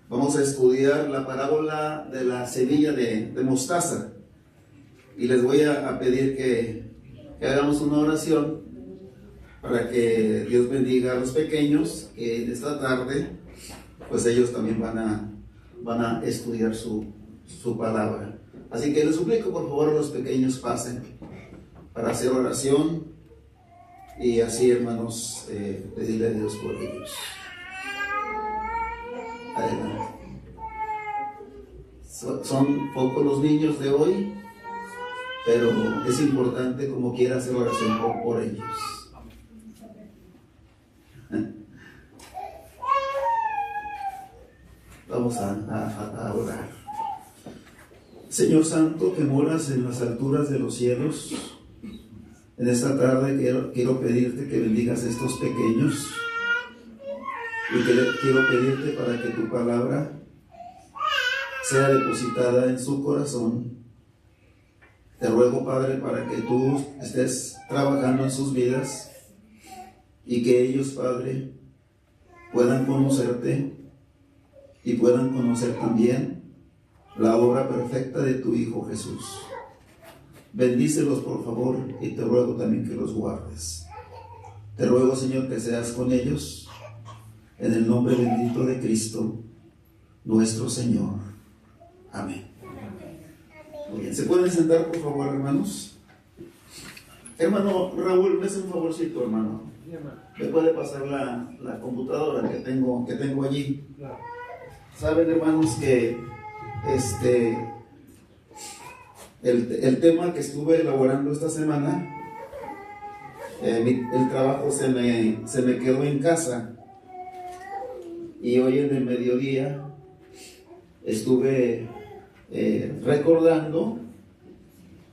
Vamos a estudiar la parábola de la semilla de mostaza y les voy a pedir que hagamos una oración para que Dios bendiga a los pequeños, que en esta tarde pues ellos también van a estudiar su palabra. Así que les suplico por favor a los pequeños pasen para hacer oración y así, hermanos, pedirle a Dios por ellos. Adelante. Son pocos los niños de hoy, pero es importante como quiera hacer oración por ellos. Vamos a orar. Señor Santo, que moras en las alturas de los cielos, en esta tarde quiero pedirte que bendigas a estos pequeños y quiero pedirte para que tu palabra sea depositada en su corazón. Te ruego, Padre, para que tú estés trabajando en sus vidas y que ellos, Padre, puedan conocerte y puedan conocer también la obra perfecta de tu Hijo Jesús. Bendícelos, por favor, y te ruego también que los guardes. Te ruego, Señor, que seas con ellos, en el nombre bendito de Cristo, nuestro Señor. Amén. Muy bien, ¿se pueden sentar, por favor, hermanos? Hermano Raúl, me hace un favorcito, hermano. ¿Me puede pasar la computadora que tengo allí? Saben, hermanos, que el tema que estuve elaborando esta semana, el trabajo se me quedó en casa. Y hoy en el mediodía estuve recordando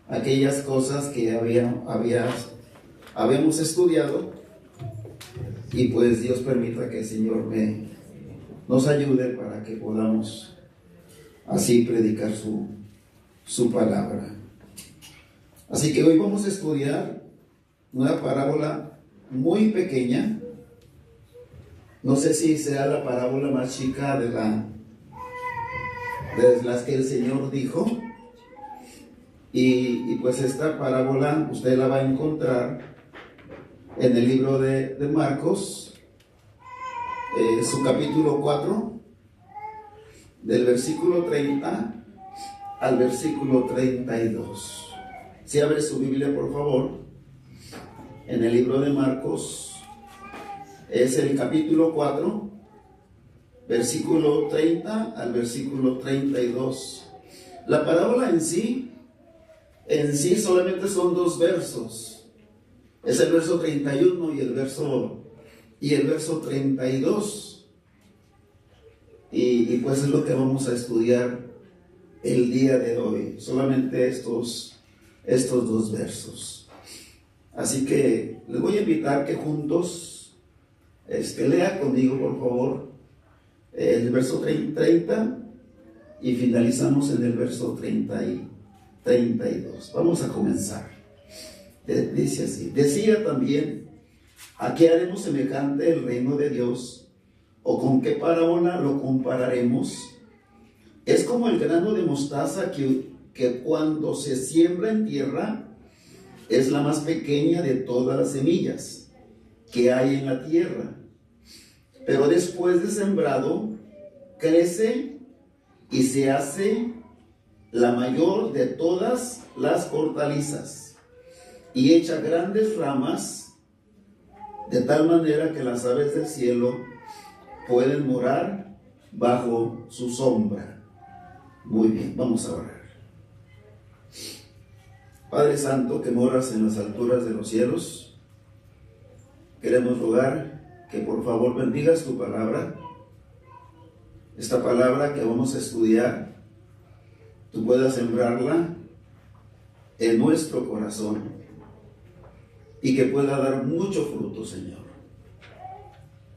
aquellas cosas que habíamos estudiado, y pues Dios permita que el Señor nos ayude para que podamos así predicar su palabra. Así que hoy vamos a estudiar una parábola muy pequeña. No sé si sea la parábola más chica de las que el Señor dijo. Y pues esta parábola usted la va a encontrar en el libro de Marcos, su capítulo 4, del versículo 30 al versículo 32. Si abre su Biblia, por favor, en el libro de Marcos. Es el capítulo 4, versículo 30 al versículo 32. La parábola en sí solamente son dos versos. Es el verso 31 y el verso 32. Y pues es lo que vamos a estudiar el día de hoy. Solamente estos dos versos. Así que les voy a invitar que juntos lea conmigo, por favor, el verso 30 y finalizamos en el verso 30 y 32. Vamos a comenzar. Dice así: decía también, ¿a qué haremos semejante el reino de Dios? ¿O con qué parábola lo compararemos? Es como el grano de mostaza que cuando se siembra en tierra es la más pequeña de todas las semillas que hay en la tierra. Pero después de sembrado, crece y se hace la mayor de todas las hortalizas y echa grandes ramas, de tal manera que las aves del cielo pueden morar bajo su sombra. Muy bien, vamos a orar. Padre Santo, que moras en las alturas de los cielos, queremos rogar que por favor bendigas tu palabra, esta palabra que vamos a estudiar, tú puedas sembrarla en nuestro corazón y que pueda dar mucho fruto, Señor.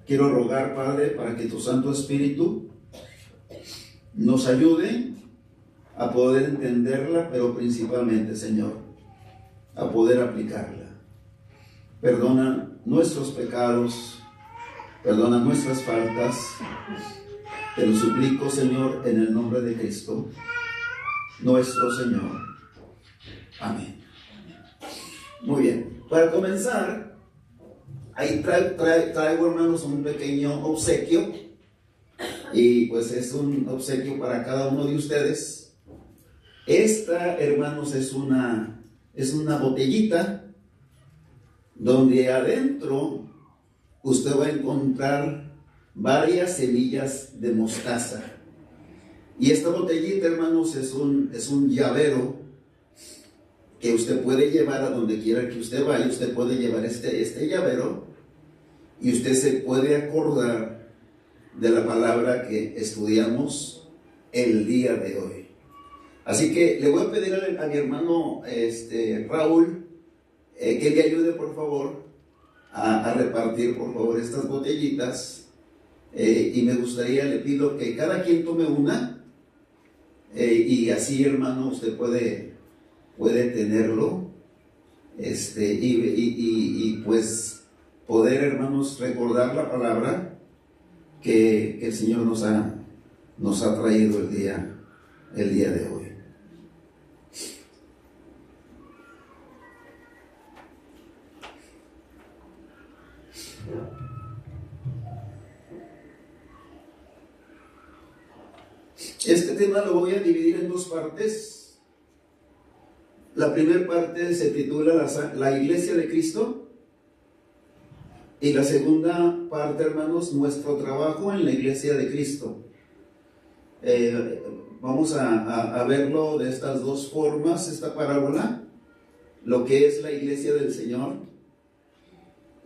Quiero rogar, Padre, para que tu Santo Espíritu nos ayude a poder entenderla, pero principalmente, Señor, a poder aplicarla. Perdona nuestros pecados, perdona nuestras faltas Te lo suplico, Señor, en el nombre de Cristo, nuestro Señor. Amén. Muy bien. Para comenzar, ahí traigo, hermanos, un pequeño obsequio. Y pues es un obsequio para cada uno de ustedes. Esta, hermanos, es una botellita donde adentro usted va a encontrar varias semillas de mostaza. Y esta botellita, hermanos, es un llavero que usted puede llevar a donde quiera que usted vaya. Usted puede llevar este llavero y usted se puede acordar de la palabra que estudiamos el día de hoy. Así que le voy a pedir a mi hermano Raúl que le ayude, por favor, a repartir, por favor, estas botellitas. Y me gustaría, le pido que cada quien tome una, y así, hermano, usted puede tenerlo, y pues poder, hermanos, recordar la palabra que el Señor nos ha traído el día de hoy. Este tema lo voy a dividir en dos partes. La primera parte se titula La Iglesia de Cristo. Y la segunda parte, hermanos, nuestro trabajo en la Iglesia de Cristo. Vamos a verlo de estas dos formas, esta parábola, lo que es la Iglesia del Señor.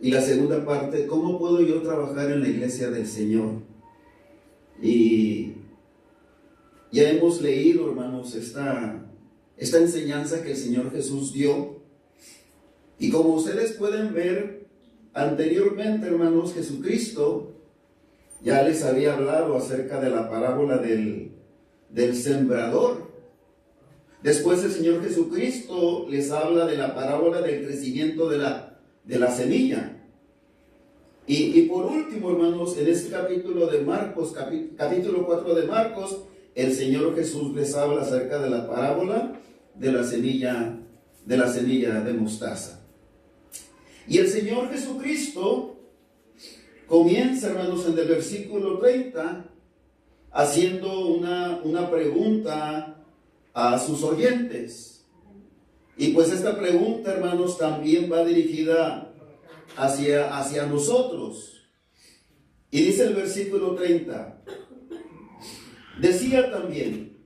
Y la segunda parte, ¿cómo puedo yo trabajar en la Iglesia del Señor? Y ya hemos leído, hermanos, esta enseñanza que el Señor Jesús dio. Y como ustedes pueden ver, anteriormente, hermanos, Jesucristo ya les había hablado acerca de la parábola del sembrador. Después el Señor Jesucristo les habla de la parábola del crecimiento de la semilla. Y por último, hermanos, en este capítulo de Marcos, capítulo 4 de Marcos, el Señor Jesús les habla acerca de la parábola de la semilla de mostaza. Y el Señor Jesucristo comienza, hermanos, en el versículo 30, haciendo una pregunta a sus oyentes. Y pues esta pregunta, hermanos, también va dirigida hacia nosotros. Y dice el versículo 30, decía también,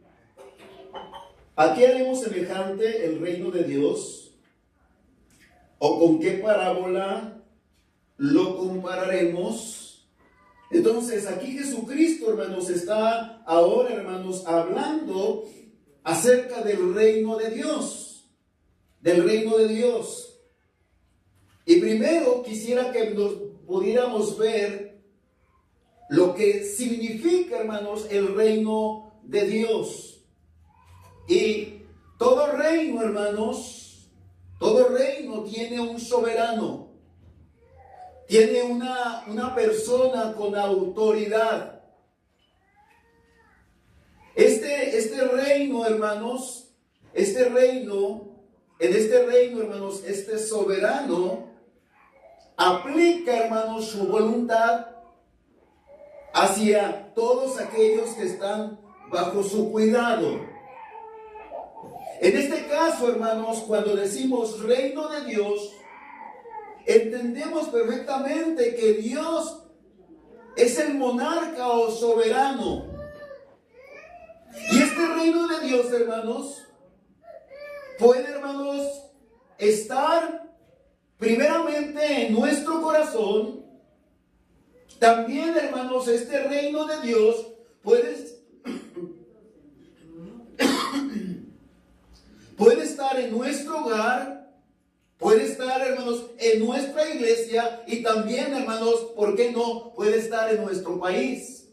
¿a qué haremos semejante el reino de Dios? ¿O con qué parábola lo compararemos? Entonces aquí Jesucristo, hermanos, está ahora, hermanos, hablando acerca del reino de Dios. Del reino de Dios. Y primero quisiera que nos pudiéramos ver lo que significa, hermanos, el reino de Dios. Y todo reino, hermanos, todo reino tiene un soberano. Tiene una persona con autoridad. Este reino, hermanos, en este reino, hermanos, este soberano aplica, hermanos, su voluntad hacia todos aquellos que están bajo su cuidado. En este caso, hermanos, cuando decimos reino de Dios, entendemos perfectamente que Dios es el monarca o soberano. Y este reino de Dios, hermanos, puede, hermanos, estar primeramente en nuestro corazón. También, hermanos, este reino de Dios puede estar en nuestro hogar, puede estar, hermanos, en nuestra iglesia y también, hermanos, ¿por qué no? Puede estar en nuestro país.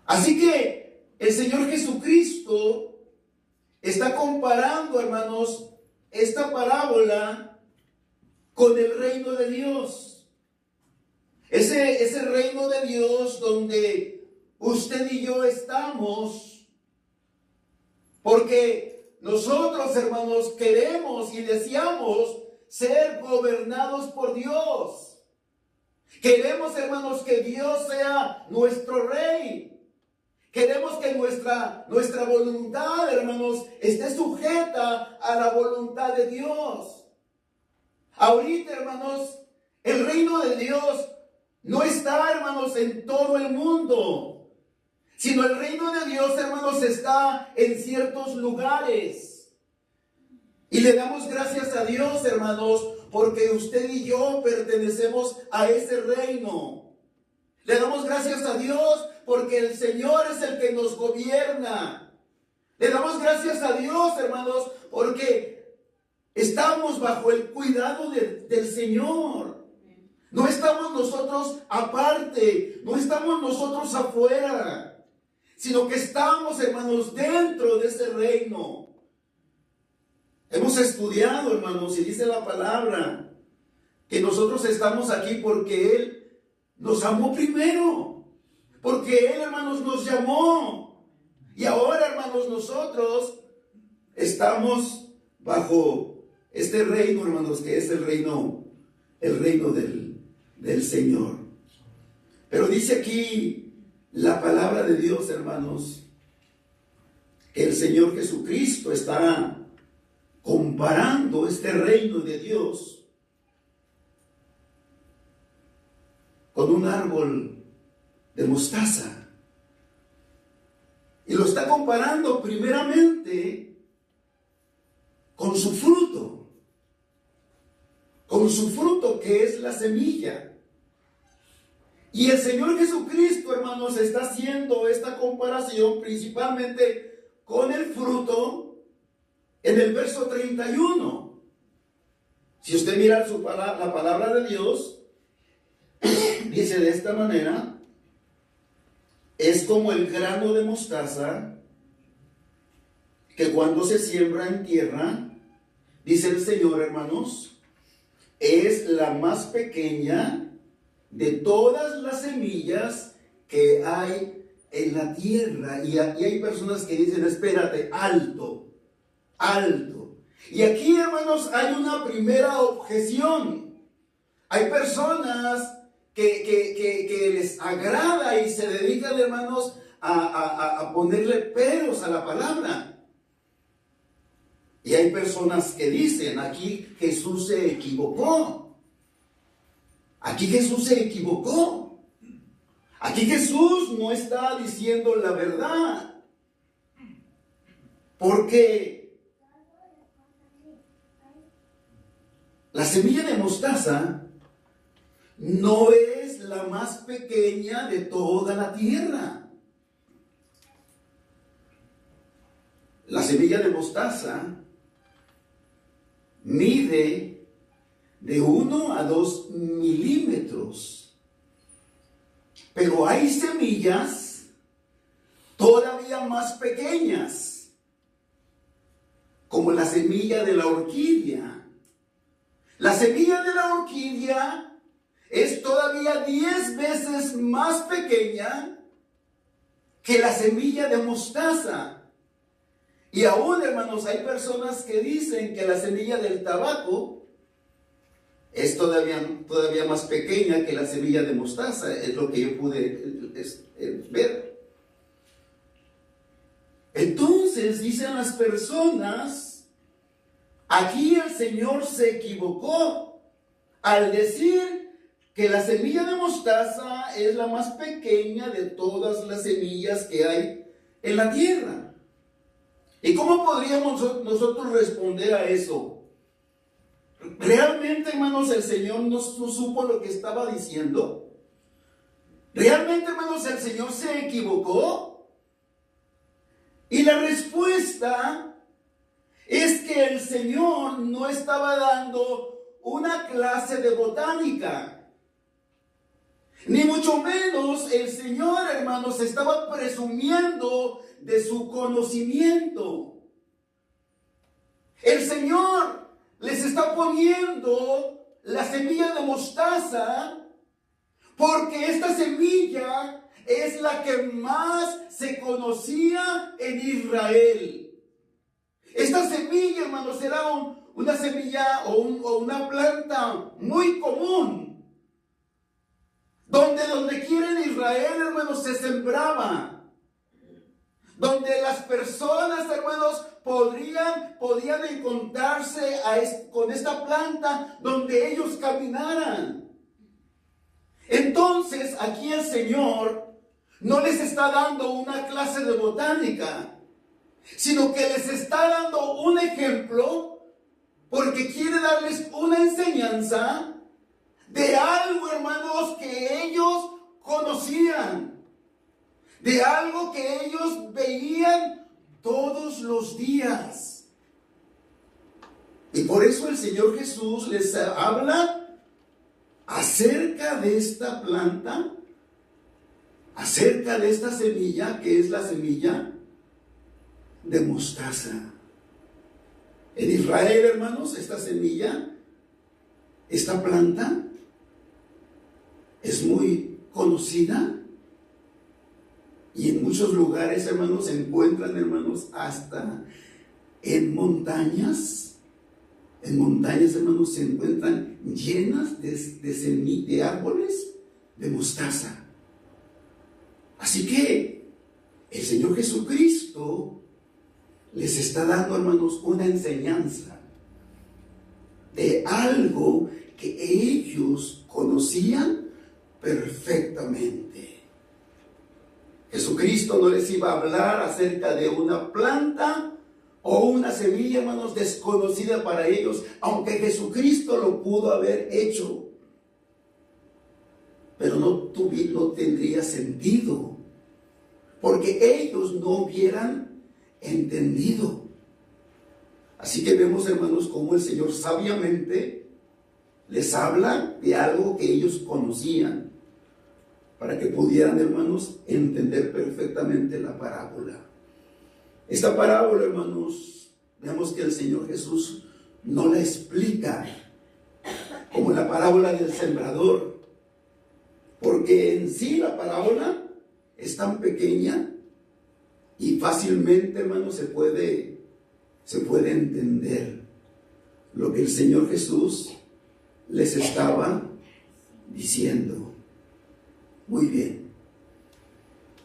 Así que el Señor Jesucristo está comparando, hermanos, esta parábola con el reino de Dios. Ese reino de Dios donde usted y yo estamos, porque nosotros, hermanos, queremos y deseamos ser gobernados por Dios. Queremos, hermanos, que Dios sea nuestro rey. Queremos que nuestra voluntad, hermanos, esté sujeta a la voluntad de Dios. Ahorita, hermanos, el reino de Dios no está, hermanos, en todo el mundo, sino el reino de Dios, hermanos, está en ciertos lugares. Y le damos gracias a Dios, hermanos, porque usted y yo pertenecemos a ese reino. Le damos gracias a Dios porque el Señor es el que nos gobierna. Le damos gracias a Dios, hermanos, porque estamos bajo el cuidado del Señor. No estamos nosotros aparte, no estamos nosotros afuera, sino que estamos, hermanos, dentro de ese reino. Hemos estudiado, hermanos, y dice la palabra que nosotros estamos aquí porque Él nos amó primero, porque Él, hermanos, nos llamó. Y ahora, hermanos, nosotros estamos bajo este reino, hermanos, que es el reino del Señor. Pero dice aquí la palabra de Dios, hermanos, que el Señor Jesucristo está comparando este reino de Dios con un árbol de mostaza. Y lo está comparando primeramente con su fruto. Con su fruto, que es la semilla. Y el Señor Jesucristo, hermanos, está haciendo esta comparación principalmente con el fruto en el verso 31. Si usted mira la palabra de Dios, dice de esta manera: es como el grano de mostaza que cuando se siembra en tierra, dice el Señor, hermanos, es la más pequeña de todas las semillas que hay en la tierra. Y aquí hay personas que dicen: espérate, alto. Y aquí, hermanos, hay una primera objeción. Hay personas que les agrada y se dedican, hermanos, a ponerle peros a la palabra. Y hay personas que dicen: aquí Jesús se equivocó. Aquí Jesús se equivocó. Aquí Jesús no está diciendo la verdad. Porque la semilla de mostaza no es la más pequeña de toda la tierra. La semilla de mostaza mide de 1 a 2 milímetros. Pero hay semillas todavía más pequeñas, como la semilla de la orquídea. La semilla de la orquídea es todavía 10 veces más pequeña que la semilla de mostaza. Y aún, hermanos, hay personas que dicen que la semilla del tabaco es todavía más pequeña que la semilla de mostaza. Es lo que yo pude ver. Entonces, dicen las personas: aquí el Señor se equivocó al decir que la semilla de mostaza es la más pequeña de todas las semillas que hay en la tierra. ¿Y cómo podríamos nosotros responder a eso? ¿Realmente, hermanos, el Señor no supo lo que estaba diciendo? ¿Realmente, hermanos, el Señor se equivocó? Y la respuesta es que el Señor no estaba dando una clase de botánica. Ni mucho menos el Señor, hermanos, estaba presumiendo de su conocimiento. El Señor les está poniendo la semilla de mostaza porque esta semilla es la que más se conocía en Israel. Esta semilla, hermanos, era una semilla o una planta muy común, donde quiera en Israel, hermanos, se sembraba. Donde las personas, hermanos, podían encontrarse con esta planta donde ellos caminaran. Entonces, aquí el Señor no les está dando una clase de botánica, sino que les está dando un ejemplo, porque quiere darles una enseñanza de algo, hermanos, que ellos conocían. De algo que ellos veían todos los días. Y por eso el Señor Jesús les habla acerca de esta planta, acerca de esta semilla, que es la semilla de mostaza. En Israel, hermanos, esta semilla, esta planta, es muy conocida. Y en muchos lugares, hermanos, se encuentran, hermanos, hasta en montañas. En montañas, hermanos, se encuentran llenas de árboles de mostaza. Así que el Señor Jesucristo les está dando, hermanos, una enseñanza de algo que ellos conocían perfectamente. Jesucristo no les iba a hablar acerca de una planta o una semilla, hermanos, desconocida para ellos, aunque Jesucristo lo pudo haber hecho. Pero no tendría sentido, porque ellos no hubieran entendido. Así que vemos, hermanos, cómo el Señor sabiamente les habla de algo que ellos conocían, para que pudieran, hermanos, entender perfectamente la parábola. Esta parábola, hermanos, vemos que el Señor Jesús no la explica como la parábola del sembrador, porque en sí la parábola es tan pequeña y fácilmente, hermanos, se puede entender lo que el Señor Jesús les estaba diciendo. Muy bien.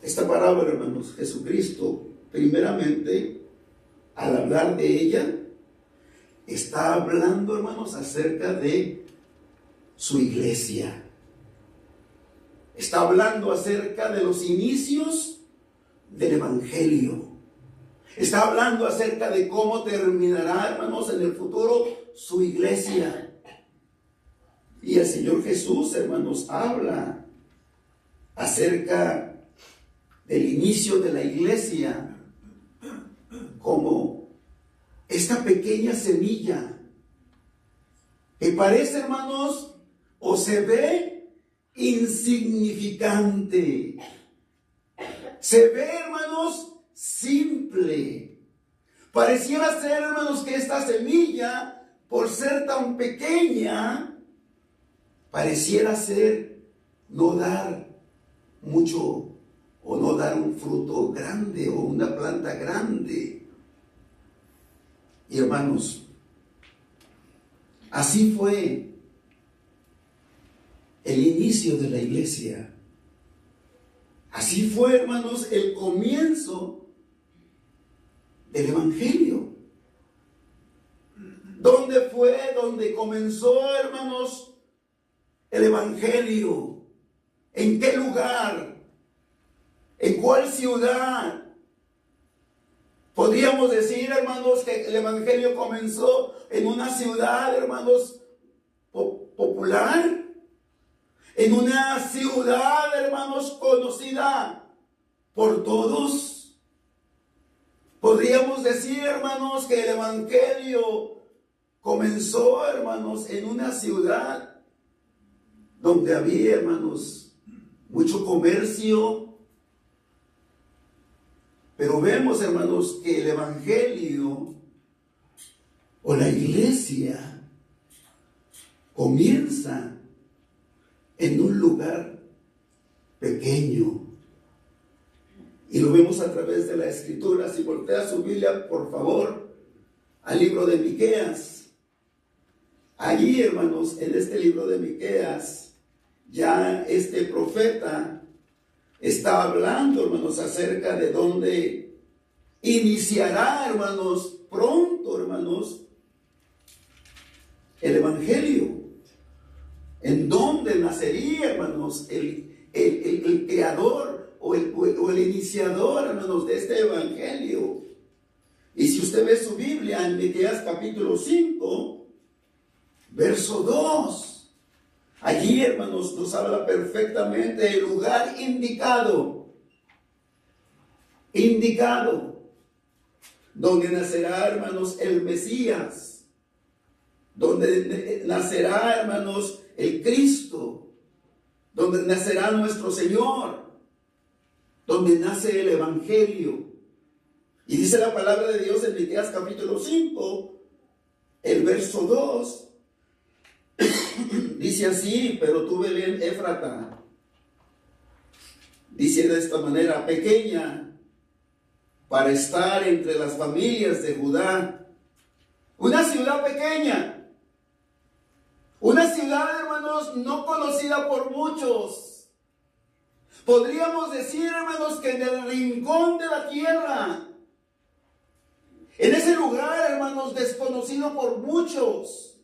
Esta parábola, hermanos, Jesucristo, primeramente, al hablar de ella, está hablando, hermanos, acerca de su iglesia. Está hablando acerca de los inicios del Evangelio. Está hablando acerca de cómo terminará, hermanos, en el futuro su iglesia. Y el Señor Jesús, hermanos, habla acerca del inicio de la iglesia como esta pequeña semilla que parece, hermanos, o se ve insignificante, se ve, hermanos, simple. Pareciera ser, hermanos, que esta semilla, por ser tan pequeña, pareciera ser no dar mucho o no dar un fruto grande o una planta grande. Y hermanos, así fue el inicio de la iglesia. Así fue, hermanos, el comienzo del Evangelio. ¿Dónde fue donde comenzó, hermanos, el Evangelio? ¿En qué lugar? ¿En cuál ciudad? Podríamos decir, hermanos, que el Evangelio comenzó en una ciudad, hermanos, popular. En una ciudad, hermanos, conocida por todos. Podríamos decir, hermanos, que el Evangelio comenzó, hermanos, en una ciudad donde había, hermanos, mucho comercio. Pero vemos, hermanos, que el Evangelio o la iglesia comienza en un lugar pequeño, Y lo vemos a través de la Escritura. Si voltea su Biblia, por favor, al libro de Miqueas. Allí, hermanos, en este libro de Miqueas, ya este profeta está hablando, hermanos, acerca de dónde iniciará, hermanos, pronto, hermanos, el Evangelio. En dónde nacería, hermanos, el creador o el iniciador, hermanos, de este Evangelio. Y si usted ve su Biblia en Miqueas capítulo 5, verso 2, allí, hermanos, nos habla perfectamente del lugar indicado, donde nacerá, hermanos, el Mesías, donde nacerá, hermanos, el Cristo, donde nacerá nuestro Señor, donde nace el Evangelio. Y dice la palabra de Dios en Miqueas capítulo 5, el verso 2, dice así: pero tú, Belén Éfrata, dice de esta manera, pequeña para estar entre las familias de Judá. Una ciudad pequeña, una ciudad, hermanos, no conocida por muchos. Podríamos decir, hermanos, que en el rincón de la tierra, en ese lugar, hermanos, desconocido por muchos.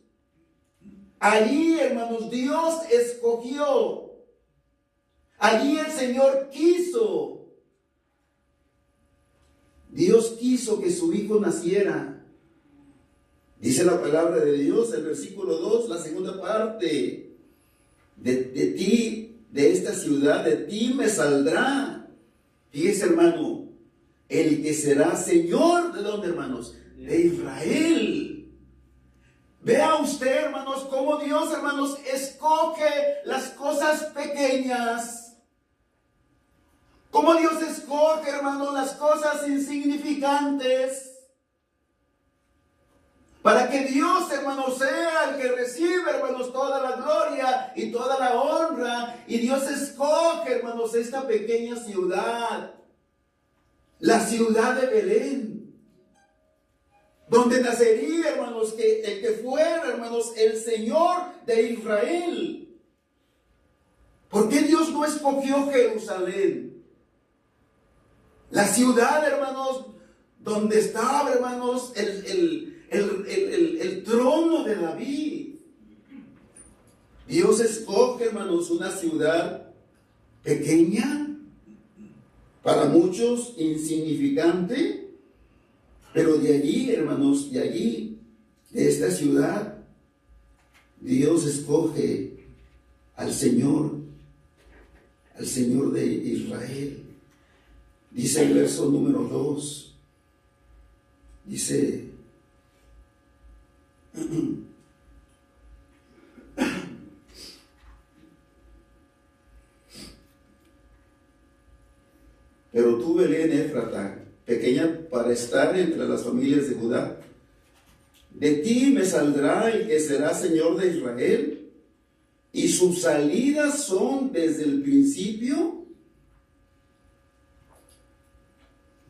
Allí, hermanos, Dios escogió. Allí el Señor quiso. Dios quiso que su Hijo naciera. Dice la palabra de Dios, el versículo 2, la segunda parte. De ti, de esta ciudad, de ti me saldrá. Fíjese, hermano, el que será Señor, ¿de dónde, hermanos? De Israel. Vea usted, hermanos, cómo Dios, hermanos, escoge las cosas pequeñas. Cómo Dios escoge, hermanos, las cosas insignificantes. Para que Dios, hermanos, sea el que recibe, hermanos, toda la gloria y toda la honra. Y Dios escoge, hermanos, esta pequeña ciudad. La ciudad de Belén. Donde nacería, hermanos, el que fuera, hermanos, el Señor de Israel. ¿Por qué Dios no escogió Jerusalén? La ciudad, hermanos, donde estaba, hermanos, el trono de David. Dios escoge, hermanos, una ciudad pequeña, para muchos insignificante. Pero de allí, hermanos, de esta ciudad, Dios escoge al Señor de Israel. Dice el verso número 2, dice, pero tú, Belén Éfrata, pequeña para estar entre las familias de Judá, de ti me saldrá el que será Señor de Israel, y sus salidas son desde el principio,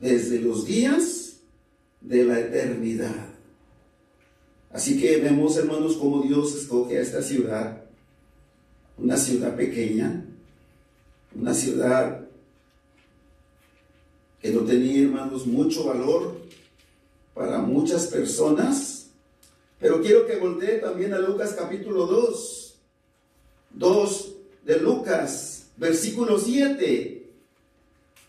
desde los días de la eternidad. Así que vemos, hermanos, cómo Dios escoge a esta ciudad, una ciudad pequeña, una ciudad que no tenía, hermanos, mucho valor para muchas personas. Pero quiero que voltee también a Lucas capítulo 2 de Lucas, versículo 7.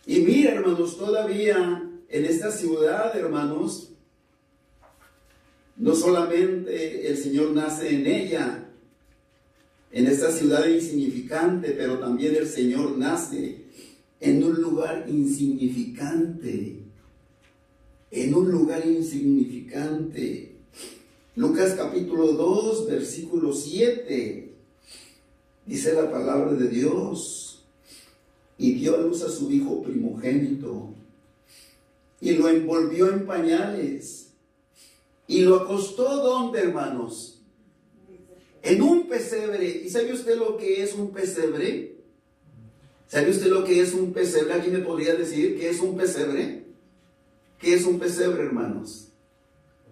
Y mira, hermanos, todavía en esta ciudad, hermanos, no solamente el Señor nace en ella, en esta ciudad insignificante, pero también el Señor nace en un lugar insignificante. Lucas capítulo 2, versículo 7. Dice la palabra de Dios: y dio a luz a su hijo primogénito, y lo envolvió en pañales, y lo acostó, ¿dónde, hermanos? En un pesebre. ¿Y sabe usted lo que es un pesebre? ¿Sabe usted lo que es un pesebre? ¿Alguien me podría decir qué es un pesebre? ¿Qué es un pesebre, hermanos?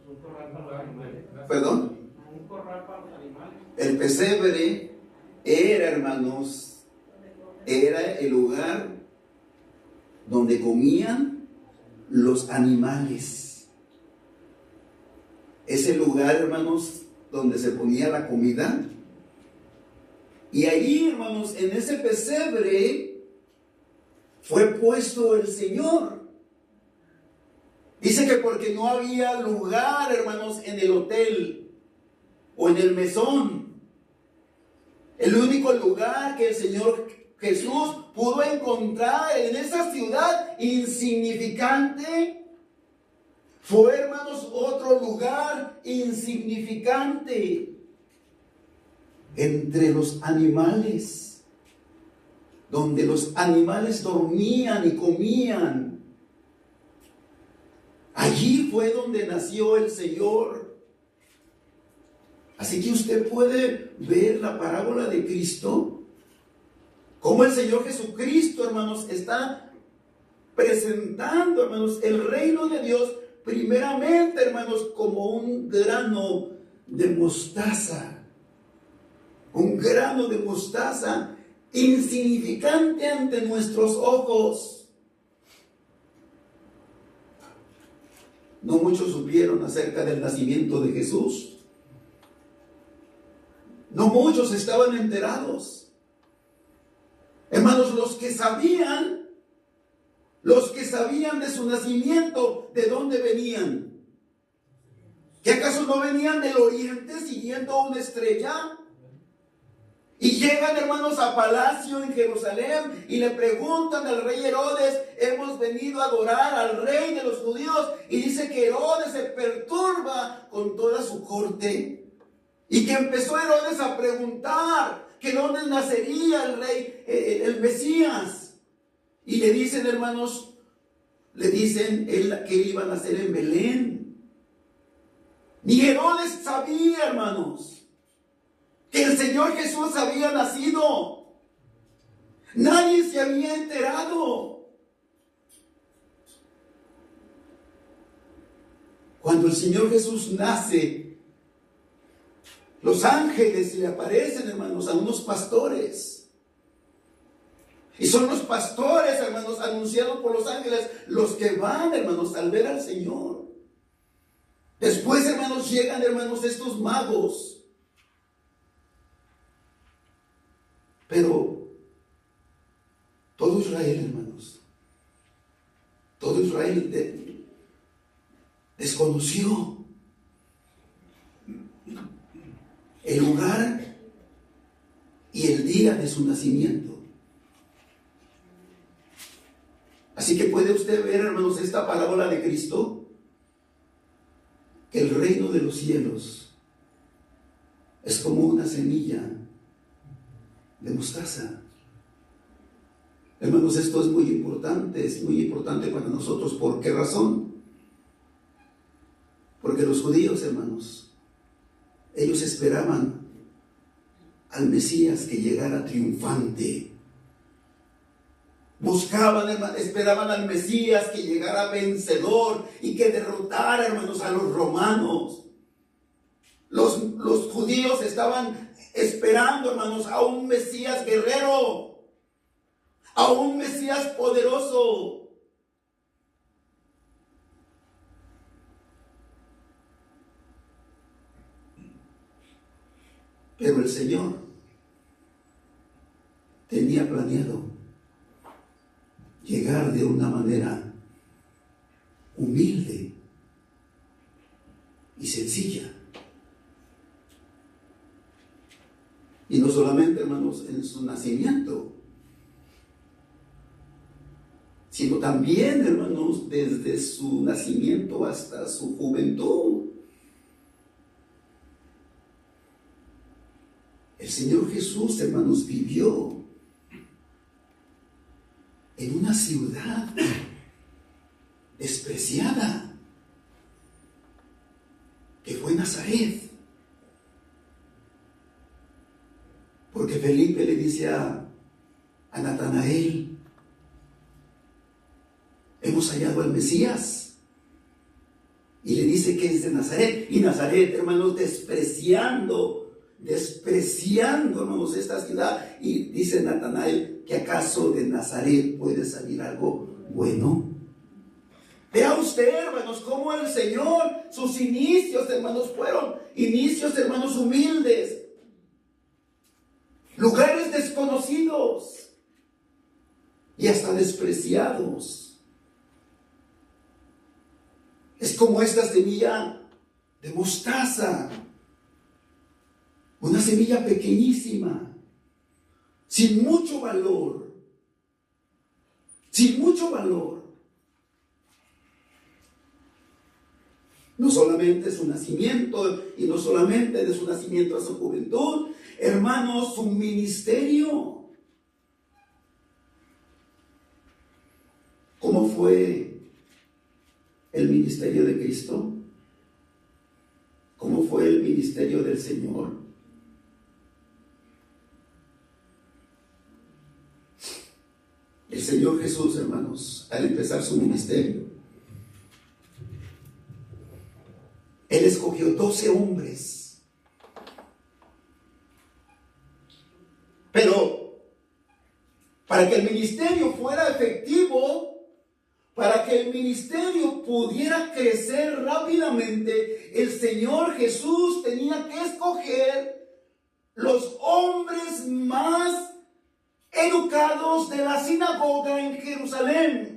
Un corral para los animales. ¿Perdón? Un corral para los animales. El pesebre era, hermanos, era el lugar donde comían los animales. Ese lugar, hermanos, donde se ponía la comida. Y allí, hermanos, en ese pesebre fue puesto el Señor. Dice que porque no había lugar, hermanos, en el hotel o en el mesón. El único lugar que el Señor Jesús pudo encontrar en esa ciudad insignificante fue, hermanos, otro lugar insignificante entre los animales, donde los animales dormían y comían. Allí fue donde nació el Señor. Así que usted puede ver la parábola de Cristo, cómo el Señor Jesucristo, hermanos, está presentando, hermanos, el reino de Dios, primeramente, hermanos, como un grano de mostaza. Un grano de mostaza insignificante ante nuestros ojos. No muchos supieron acerca del nacimiento de Jesús. No muchos estaban enterados. Hermanos, los que sabían de su nacimiento, ¿de dónde venían? ¿Que acaso no venían del oriente siguiendo una estrella? Y llegan, hermanos, a palacio en Jerusalén y le preguntan al rey Herodes: hemos venido a adorar al rey de los judíos. Y dice que Herodes se perturba con toda su corte. Y que empezó Herodes a preguntar que dónde nacería el rey, el Mesías. Y le dicen, hermanos, que él iba a nacer en Belén. Ni Herodes sabía, hermanos, que el Señor Jesús había nacido. Nadie se había enterado. Cuando el Señor Jesús nace, los ángeles le aparecen, hermanos, a unos pastores. Y son los pastores, hermanos, anunciados por los ángeles, los que van, hermanos, al ver al Señor. Después, hermanos, llegan, hermanos, estos magos. Pero todo Israel, hermanos, todo Israel desconoció el lugar y el día de su nacimiento. Así que puede usted ver, hermanos, esta parábola de Cristo, que el reino de los cielos es como una semilla de mostaza. Hermanos, esto es muy importante para nosotros. ¿Por qué razón? Porque los judíos, hermanos, ellos esperaban al Mesías que llegara triunfante. Esperaban al Mesías que llegara vencedor y que derrotara, hermanos, a los romanos. Los judíos estaban esperando, hermanos, a un Mesías guerrero, a un Mesías poderoso. Pero el Señor tenía planeado llegar de una manera humilde y sencilla. Y no solamente, hermanos, en su nacimiento, sino también, hermanos, desde su nacimiento hasta su juventud. El Señor Jesús, hermanos, vivió en una ciudad despreciada, que fue Nazaret. Porque Felipe le dice a a Natanael: hemos hallado al Mesías. Y le dice que es de Nazaret. Y Nazaret, hermanos, despreciando, hermanos, esta ciudad. Y dice Natanael: ¿que acaso de Nazaret puede salir algo bueno? Vea usted, hermanos, cómo el Señor, sus inicios, hermanos, fueron inicios, hermanos, humildes, lugares desconocidos y hasta despreciados. Es como esta semilla de mostaza, una semilla pequeñísima, sin mucho valor, sin mucho valor. No solamente su nacimiento, y no solamente de su nacimiento a su juventud, hermanos, su ministerio. ¿Cómo fue el ministerio de Cristo? ¿Cómo fue el ministerio del Señor? El Señor Jesús, hermanos, al empezar su ministerio, Él escogió 12 hombres. Pero para que el ministerio fuera efectivo, para que el ministerio pudiera crecer rápidamente, el Señor Jesús tenía que escoger los hombres más educados de la sinagoga en Jerusalén.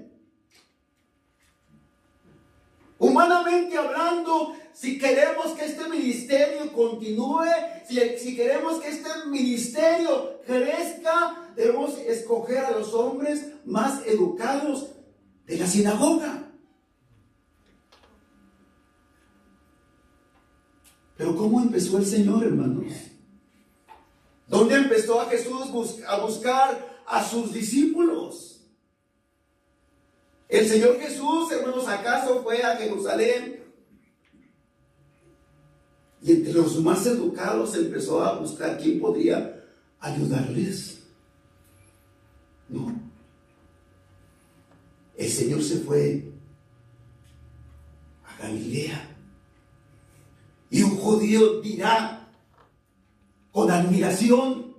Humanamente hablando, si queremos que este ministerio continúe, si queremos que este ministerio crezca, debemos escoger a los hombres más educados de la sinagoga. Pero ¿cómo empezó el Señor, hermanos? ¿Dónde empezó a Jesús a buscar a sus discípulos? El Señor Jesús, hermanos, ¿acaso fue a Jerusalén? Y entre los más educados empezó a buscar quién podría ayudarles. No. El Señor se fue a Galilea. Y un judío dirá con admiración: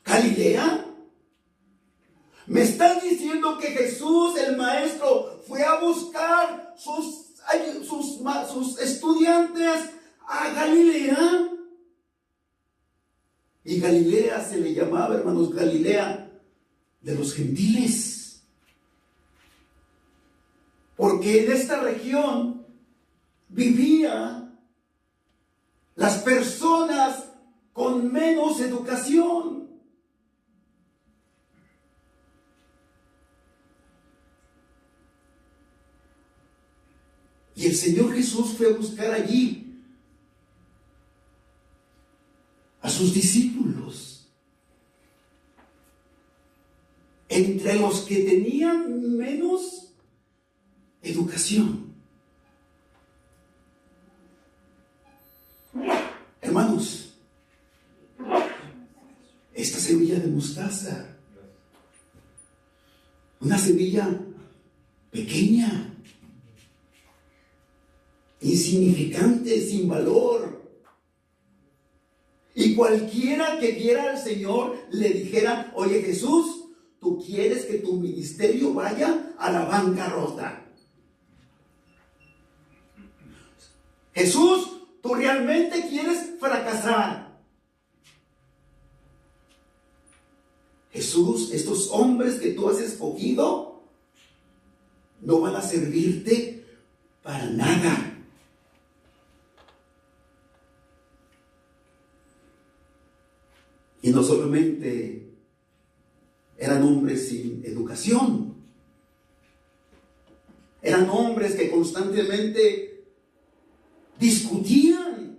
¿Galilea? ¿Me estás diciendo que Jesús, el Maestro, fue a buscar sus estudiantes a Galilea? Y Galilea se le llamaba, hermanos, Galilea de los gentiles. Porque en esta región vivían las personas con menos educación. Y el Señor Jesús fue a buscar allí a sus discípulos, entre los que tenían menos educación. Hermanos, esta semilla de mostaza, una semilla pequeña, insignificante, sin valor. Y cualquiera que viera al Señor le dijera: oye, Jesús, ¿tú quieres que tu ministerio vaya a la bancarrota? Jesús, ¿tú realmente quieres fracasar? Jesús, estos hombres que tú has escogido no van a servirte para nada. Y no solamente eran hombres sin educación, eran hombres que constantemente discutían,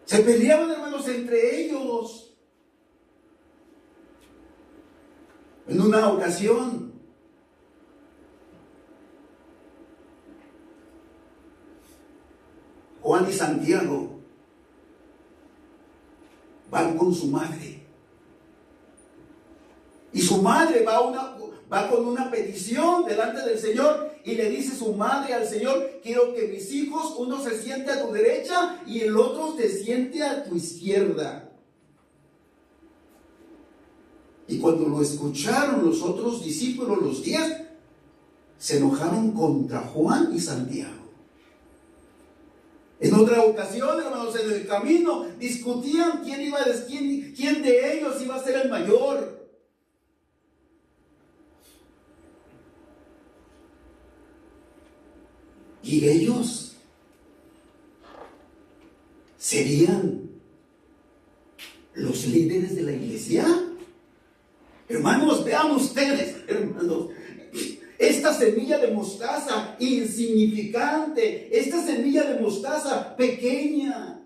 se peleaban, hermanos, entre ellos. En una ocasión, Juan y Santiago van con con su madre. Y su madre va con una petición delante del Señor y le dice su madre al Señor: quiero que mis hijos, uno se siente a tu derecha y el otro se siente a tu izquierda. Y cuando lo escucharon los otros discípulos, los 10, se enojaron contra Juan y Santiago. En otra ocasión, hermanos, en el camino discutían quién de ellos iba a ser el mayor. Y ellos serían los líderes de la iglesia. Hermanos, vean ustedes, hermanos, esta semilla de mostaza insignificante, esta semilla de mostaza pequeña,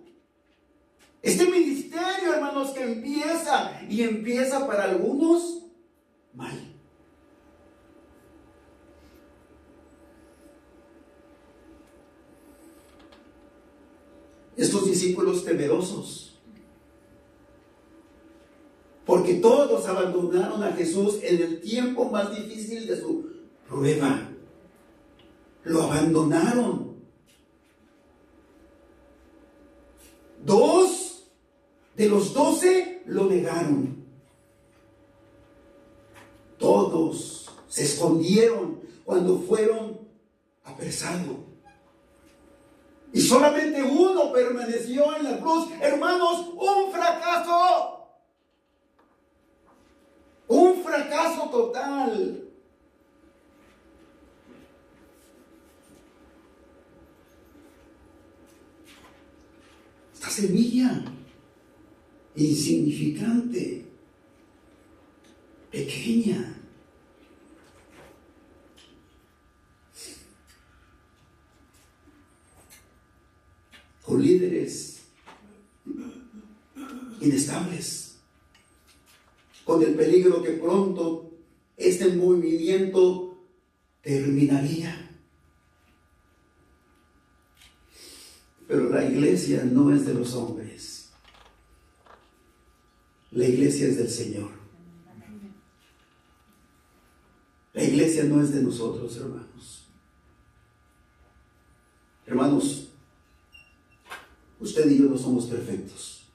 este ministerio, hermanos, que empieza para algunos mal. Estos discípulos temerosos, porque todos abandonaron a Jesús en el tiempo más difícil de su prueba. Lo abandonaron. 2 de los 12 lo negaron. Todos se escondieron cuando fueron apresados. Y solamente uno permaneció en la cruz. Hermanos, un fracaso. Un fracaso total. Esta semilla insignificante, pequeña, con líderes inestables, con el peligro que pronto este movimiento terminaría. Pero la iglesia no es de los hombres. La iglesia es del Señor. La iglesia no es de nosotros, hermanos. Hermanos, usted y yo no somos perfectos.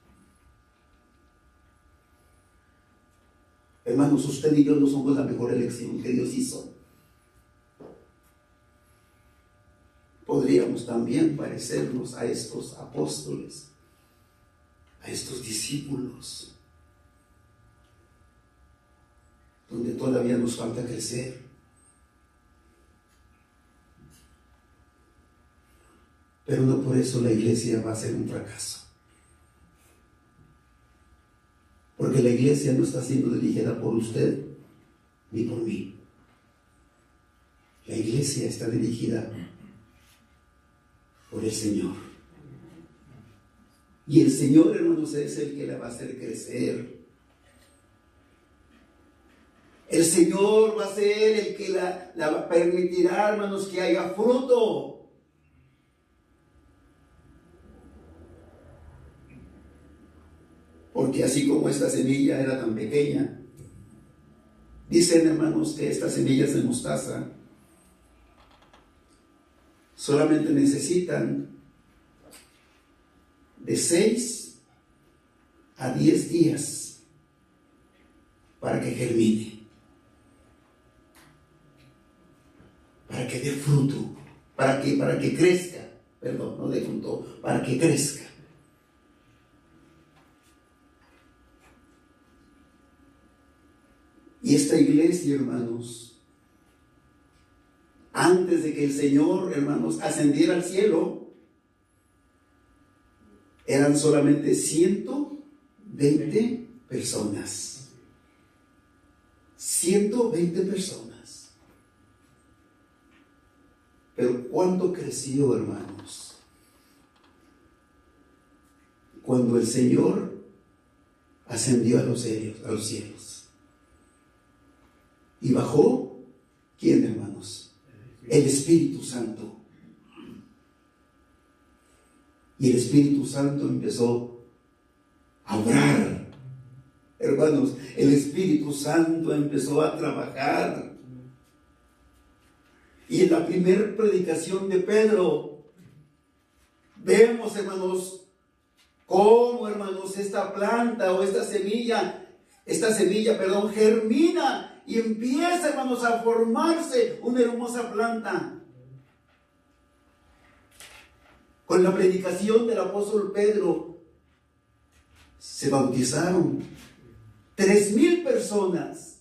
Hermanos, usted y yo no somos la mejor elección que Dios hizo. Podríamos también parecernos a estos apóstoles, a estos discípulos, donde todavía nos falta crecer. Pero no por eso la iglesia va a ser un fracaso. Porque la iglesia no está siendo dirigida por usted ni por mí. La iglesia está dirigida por el Señor. Y el Señor, hermanos, es el que la va a hacer crecer. El Señor va a ser el que la permitirá, hermanos, que haya fruto. Porque así como esta semilla era tan pequeña, dicen, hermanos, que estas semillas de mostaza solamente necesitan de 6 a 10 días para que germine, para que dé fruto, para que crezca, perdón, no dé fruto, para que crezca. Y esta iglesia, hermanos, antes de que el Señor, hermanos, ascendiera al cielo, eran solamente 120 personas. 120 personas. Pero ¿cuánto creció, hermanos? Cuando el Señor ascendió a los cielos. Y bajó, ¿quién, hermanos? El Espíritu Santo. Y el Espíritu Santo empezó a obrar hermanos, el Espíritu Santo empezó a trabajar. Y en la primera predicación de Pedro, vemos, hermanos, cómo, hermanos, esta planta o esta semilla, germina y empieza, hermanos, a formarse una hermosa planta. Con la predicación del apóstol Pedro, se bautizaron 3,000 personas.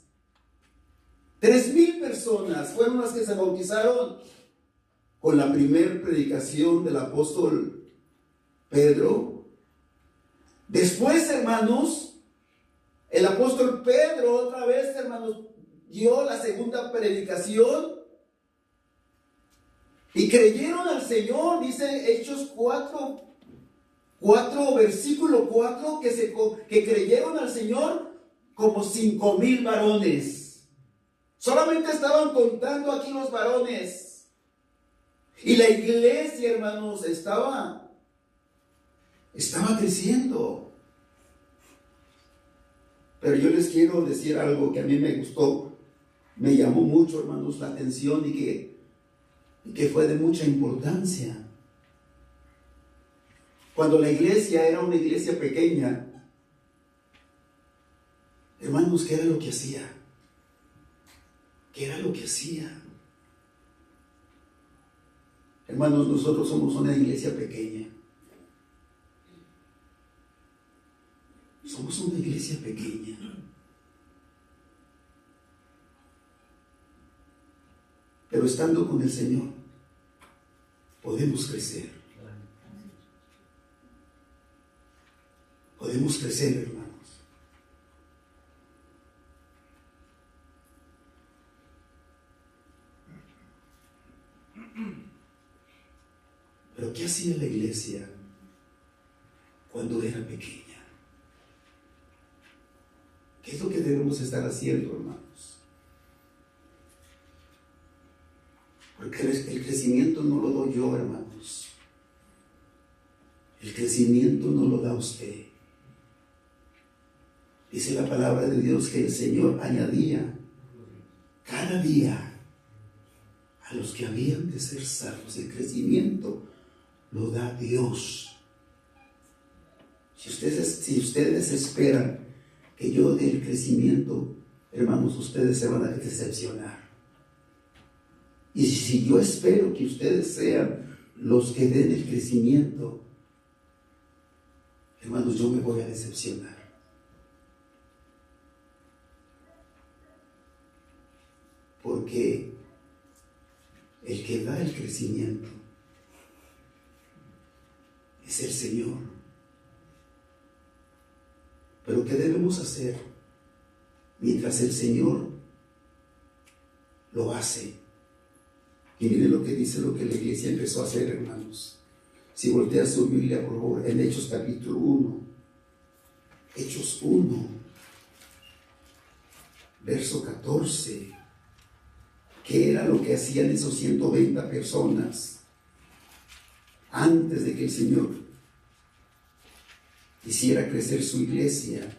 3,000 personas fueron las que se bautizaron con la primera predicación del apóstol Pedro. Después, hermanos, el apóstol Pedro otra vez, hermanos, dio la segunda predicación y creyeron al Señor. Dice Hechos 4, versículo 4, que creyeron al Señor como 5,000 varones. Solamente estaban contando aquí los varones. Y la iglesia, hermanos, estaba creciendo. Pero yo les quiero decir algo que a mí me gustó, me llamó mucho, hermanos, la atención y que fue de mucha importancia. Cuando la iglesia era una iglesia pequeña, hermanos, ¿qué era lo que hacía? ¿Qué era lo que hacía? Hermanos, nosotros somos una iglesia pequeña. Somos una iglesia pequeña. Pero estando con el Señor, podemos crecer. Podemos crecer, hermanos. Pero ¿qué hacía la iglesia cuando era pequeña? ¿Qué es lo que debemos estar haciendo, hermanos? Porque el crecimiento no lo doy yo, hermanos. El crecimiento no lo da usted. Dice la palabra de Dios que el Señor añadía cada día a los que habían de ser salvos. El crecimiento lo da Dios. Si ustedes esperan que yo dé el crecimiento, hermanos, ustedes se van a decepcionar. Y si yo espero que ustedes sean los que den el crecimiento, hermanos, yo me voy a decepcionar. Porque el que da el crecimiento es el Señor. Pero ¿qué debemos hacer mientras el Señor lo hace? Y miren lo que dice, lo que la iglesia empezó a hacer, hermanos. Si voltea su Biblia, por favor, en Hechos capítulo 1. Hechos 1, verso 14. ¿Qué era lo que hacían esos 120 personas antes de que el Señor hiciera crecer su iglesia?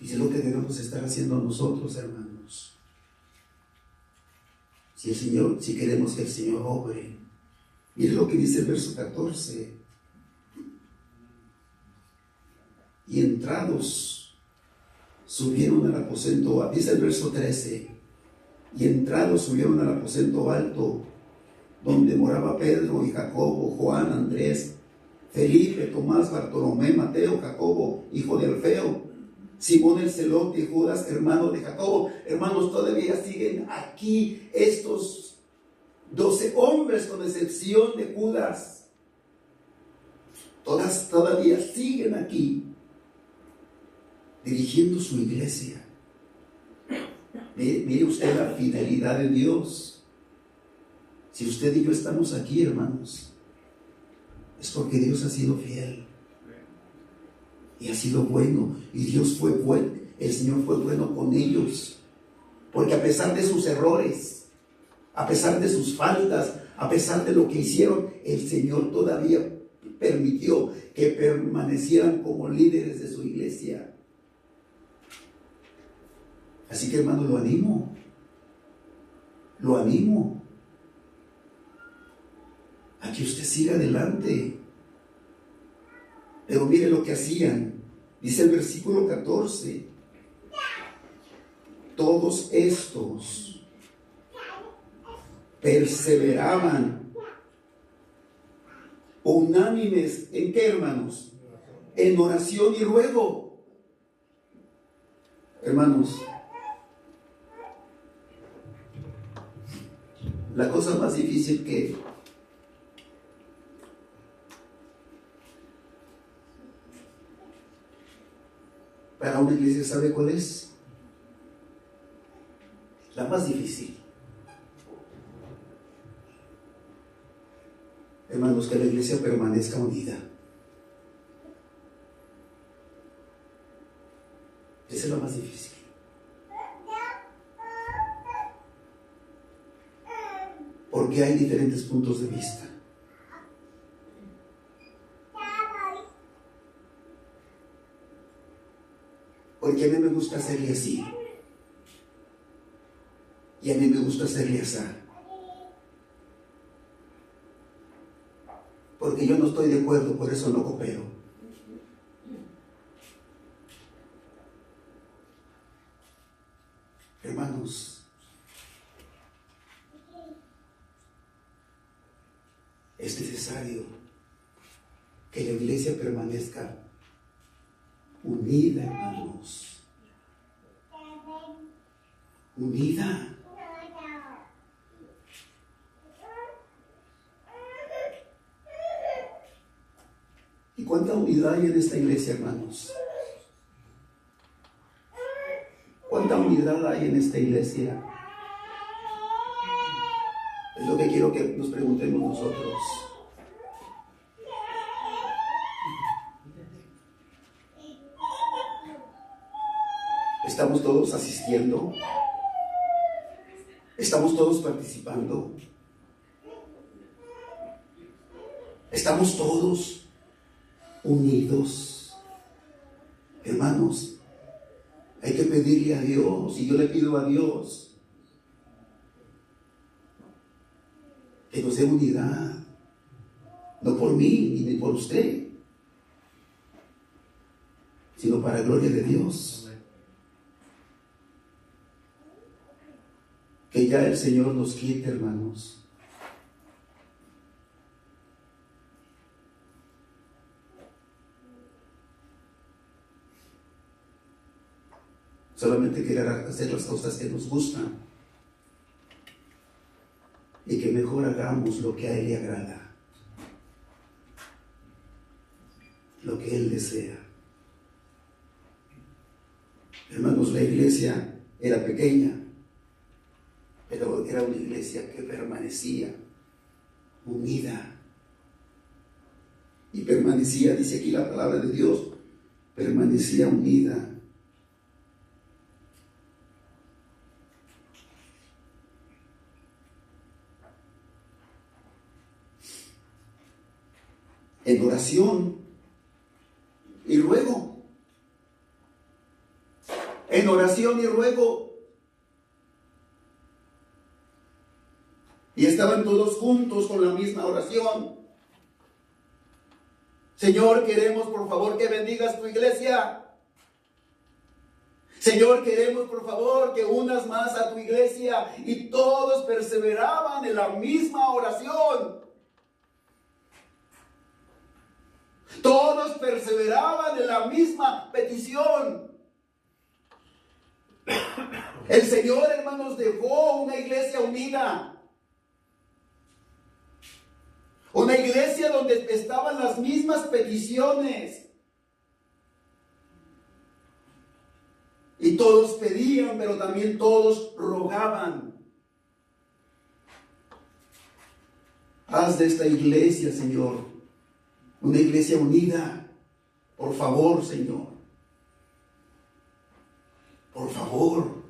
Y es lo que debemos estar haciendo nosotros, hermanos. Si queremos que el Señor obre. Mire lo que dice el verso 14. Y entrados, subieron al aposento, dice el verso 13. Y entrados subieron al aposento alto, donde moraba Pedro y Jacobo, Juan, Andrés, Felipe, Tomás, Bartolomé, Mateo, Jacobo, hijo de Alfeo, Simón el celote y Judas, hermano de Jacobo. Hermanos, todavía siguen aquí estos 12 hombres, con excepción de Judas. Todavía siguen aquí, dirigiendo su iglesia. Mire usted la fidelidad de Dios. Si usted y yo estamos aquí, hermanos, es porque Dios ha sido fiel y ha sido bueno, y Dios fue bueno, el Señor fue bueno con ellos, porque a pesar de sus errores, a pesar de sus faltas, a pesar de lo que hicieron, el Señor todavía permitió que permanecieran como líderes de su iglesia. Así que, hermano, lo animo a que usted siga adelante. Pero mire lo que hacían. Dice el versículo 14: todos estos perseveraban unánimes. ¿En qué, hermanos? En oración y ruego. Hermanos, la cosa más difícil que para una iglesia, ¿sabe cuál es? La más difícil. Hermanos, que la iglesia permanezca unida. Esa es la más difícil. Porque hay diferentes puntos de vista. Porque a mí me gusta hacerle así. Y a mí me gusta hacerle así. Porque yo no estoy de acuerdo, por eso no coopero. Hermanos, es necesario que la iglesia permanezca unida, hermanos. Unida. ¿Y cuánta unidad hay en esta iglesia, hermanos? ¿Cuánta unidad hay en esta iglesia? Es lo que quiero que nos preguntemos nosotros. ¿Estamos todos asistiendo? ¿Estamos todos participando? ¿Estamos todos unidos? Hermanos, hay que pedirle a Dios, y yo le pido a Dios que nos dé unidad, no por mí ni por usted, sino para la gloria de Dios. Que ya el Señor nos quite, hermanos, solamente querer hacer las cosas que nos gustan, y que mejor hagamos lo que a Él le agrada, lo que Él desea. Hermanos, la iglesia era pequeña, pero era una iglesia que permanecía unida. Y permanecía, dice aquí la palabra de Dios, permanecía unida. En oración y ruego. En oración y ruego. Y estaban todos juntos con la misma oración. Señor, queremos por favor que bendigas tu iglesia. Señor, queremos por favor que unas más a tu iglesia. Y todos perseveraban en la misma oración. Todos perseveraban en la misma petición. El Señor, hermanos, dejó una iglesia unida. Una iglesia donde estaban las mismas peticiones. Y todos pedían, pero también todos rogaban. Haz de esta iglesia, Señor, una iglesia unida. Por favor, Señor. Por favor.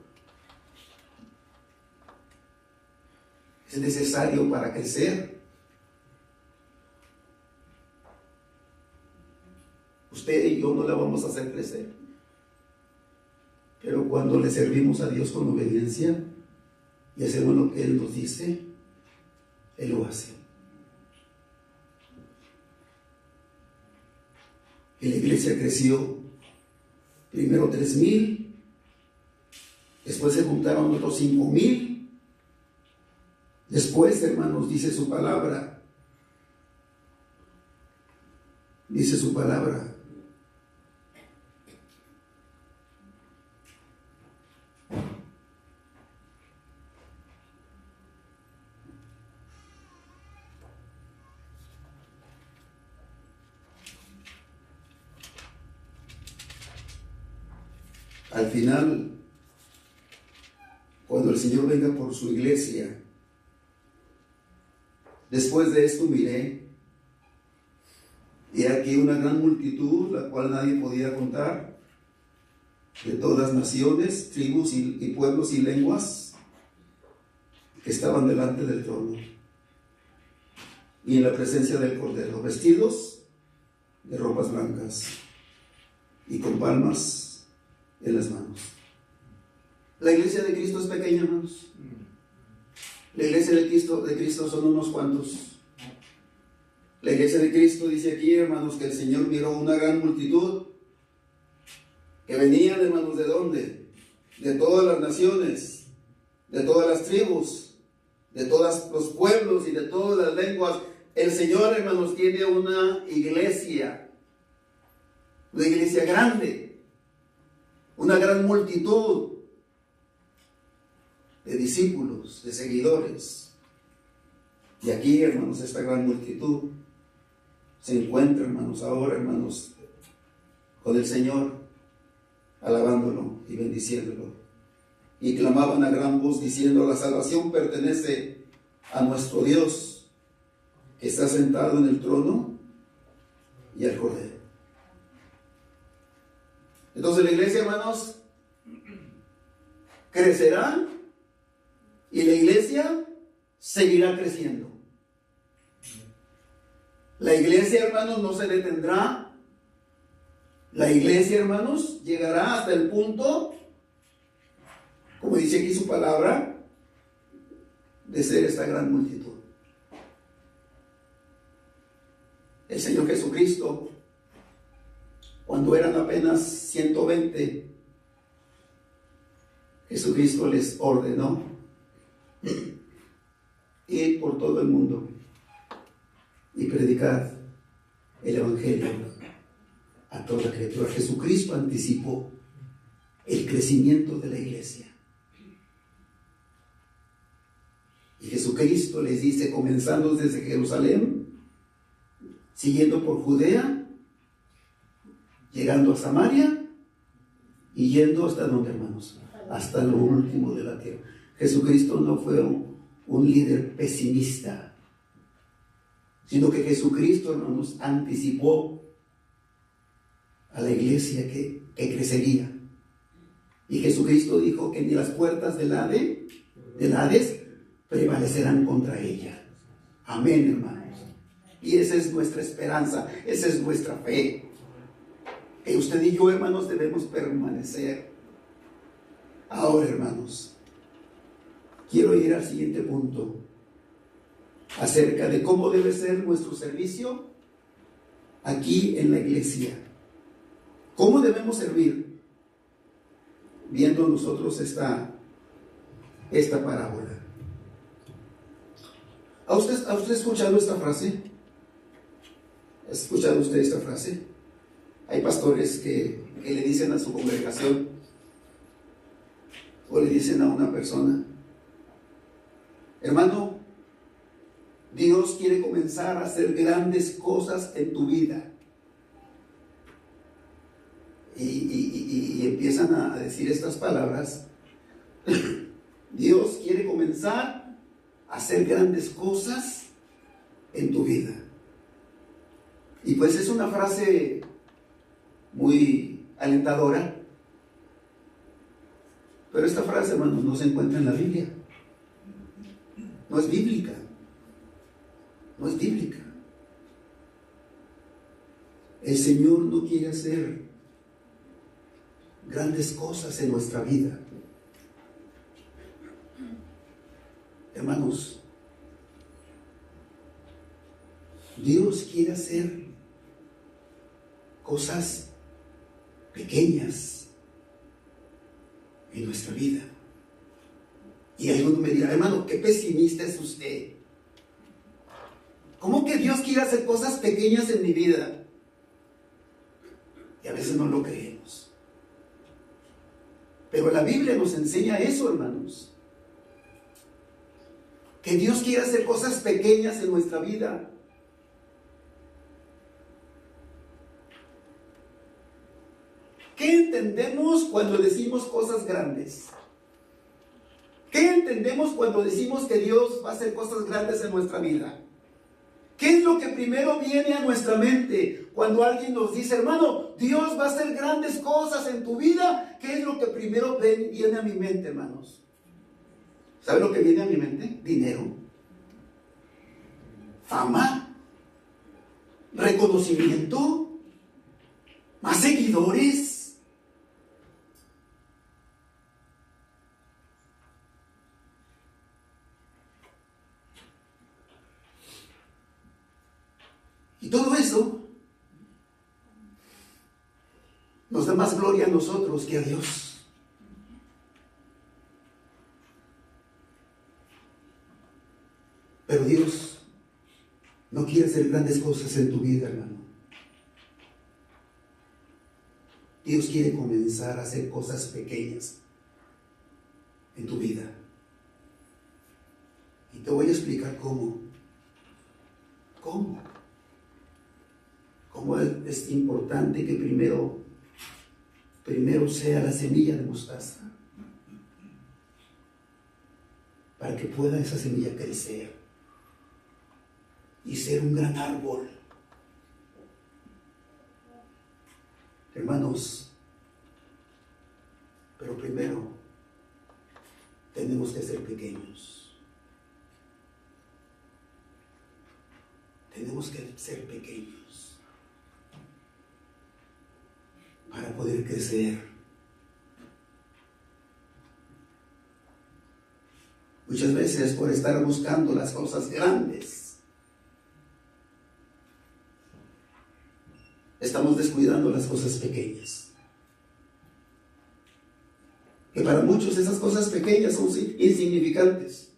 Es necesario para crecer. Usted y yo no la vamos a hacer crecer. Pero cuando le servimos a Dios con obediencia y hacemos lo que Él nos dice, Él lo hace. Y la iglesia creció, primero 3,000, después se juntaron otros 5,000. Después, hermanos, dice su palabra, al final, cuando el Señor venga por su iglesia, después de esto miré, y aquí una gran multitud, la cual nadie podía contar, de todas naciones, tribus y pueblos y lenguas, que estaban delante del trono y en la presencia del Cordero, vestidos de ropas blancas y con palmas en las manos. La iglesia de Cristo es pequeña, hermanos. La iglesia de Cristo son unos cuantos. La iglesia de Cristo dice aquí, hermanos, que el Señor miró una gran multitud que venían, hermanos, ¿de dónde? De todas las naciones, de todas las tribus, de todos los pueblos y de todas las lenguas. El Señor, hermanos, tiene una iglesia grande, una gran multitud de discípulos, de seguidores. Y aquí, hermanos, esta gran multitud se encuentra, hermanos, ahora, hermanos, con el Señor, alabándolo y bendiciéndolo. Y clamaban a gran voz diciendo: la salvación pertenece a nuestro Dios, que está sentado en el trono, y al Cordero. Entonces la iglesia, hermanos, crecerá y la iglesia seguirá creciendo. La iglesia, hermanos, no se detendrá. La iglesia, hermanos, llegará hasta el punto, como dice aquí su palabra, de ser esta gran multitud. El Señor Jesucristo, cuando eran apenas 120, Jesucristo les ordenó ir por todo el mundo y predicar el Evangelio a toda criatura. Jesucristo anticipó el crecimiento de la iglesia. Y Jesucristo les dice, comenzando desde Jerusalén, siguiendo por Judea, llegando a Samaria y yendo hasta donde, hermanos, hasta lo último de la tierra. Jesucristo no fue un líder pesimista, sino que Jesucristo, hermanos, anticipó a la iglesia que crecería. Y Jesucristo dijo que ni las puertas del Hades prevalecerán contra ella. Amén, hermanos. Y esa es nuestra esperanza, esa es nuestra fe. Que usted y yo, hermanos, debemos permanecer. Ahora, hermanos, quiero ir al siguiente punto, acerca de cómo debe ser nuestro servicio aquí en la iglesia. ¿Cómo debemos servir? Viendo nosotros esta parábola. ¿Ha usted escuchado esta frase? ¿Ha escuchado usted esta frase? Hay pastores que le dicen a su congregación, o le dicen a una persona: hermano, Dios quiere comenzar a hacer grandes cosas en tu vida. Y empiezan a decir estas palabras: Dios quiere comenzar a hacer grandes cosas en tu vida. Y pues es una frase muy alentadora, pero esta frase, hermanos, no se encuentra en la Biblia. No es bíblica. No es bíblica. El Señor no quiere hacer grandes cosas en nuestra vida. Hermanos, Dios quiere hacer cosas pequeñas en nuestra vida. Y alguno me dirá, hermano, qué pesimista es usted. ¿Cómo que Dios quiere hacer cosas pequeñas en mi vida? Y a veces no lo creemos. Pero la Biblia nos enseña eso, hermanos. Que Dios quiere hacer cosas pequeñas en nuestra vida. ¿Qué entendemos cuando decimos cosas grandes? ¿Qué entendemos cuando decimos que Dios va a hacer cosas grandes en nuestra vida? ¿Qué es lo que primero viene a nuestra mente cuando alguien nos dice, hermano, Dios va a hacer grandes cosas en tu vida? ¿Qué es lo que primero viene a mi mente, hermanos? ¿Sabe lo que viene a mi mente? Dinero, fama, reconocimiento, más seguidores. Y todo eso nos da más gloria a nosotros que a Dios. Pero Dios no quiere hacer grandes cosas en tu vida, hermano. Dios quiere comenzar a hacer cosas pequeñas en tu vida. Y te voy a explicar cómo. ¿Cómo es importante que primero sea la semilla de mostaza, para que pueda esa semilla crecer y ser un gran árbol? Hermanos, pero primero tenemos que ser pequeños. Tenemos que ser pequeños para poder crecer. Muchas veces por estar buscando las cosas grandes, estamos descuidando las cosas pequeñas. Que para muchos esas cosas pequeñas son insignificantes.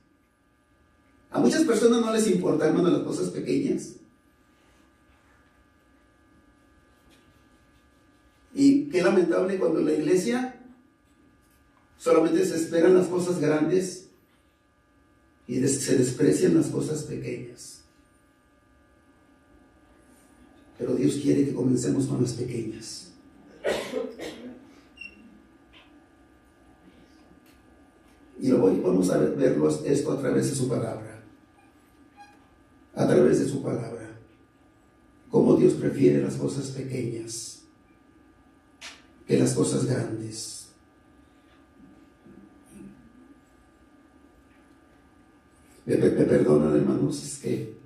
A muchas personas no les importa, hermano, las cosas pequeñas. Y qué lamentable cuando en la iglesia solamente se esperan las cosas grandes y se desprecian las cosas pequeñas. Pero Dios quiere que comencemos con las pequeñas. Y vamos a verlo esto a través de su palabra. A través de su palabra. Cómo Dios prefiere las cosas pequeñas que las cosas grandes. Me perdonan, hermanos, es que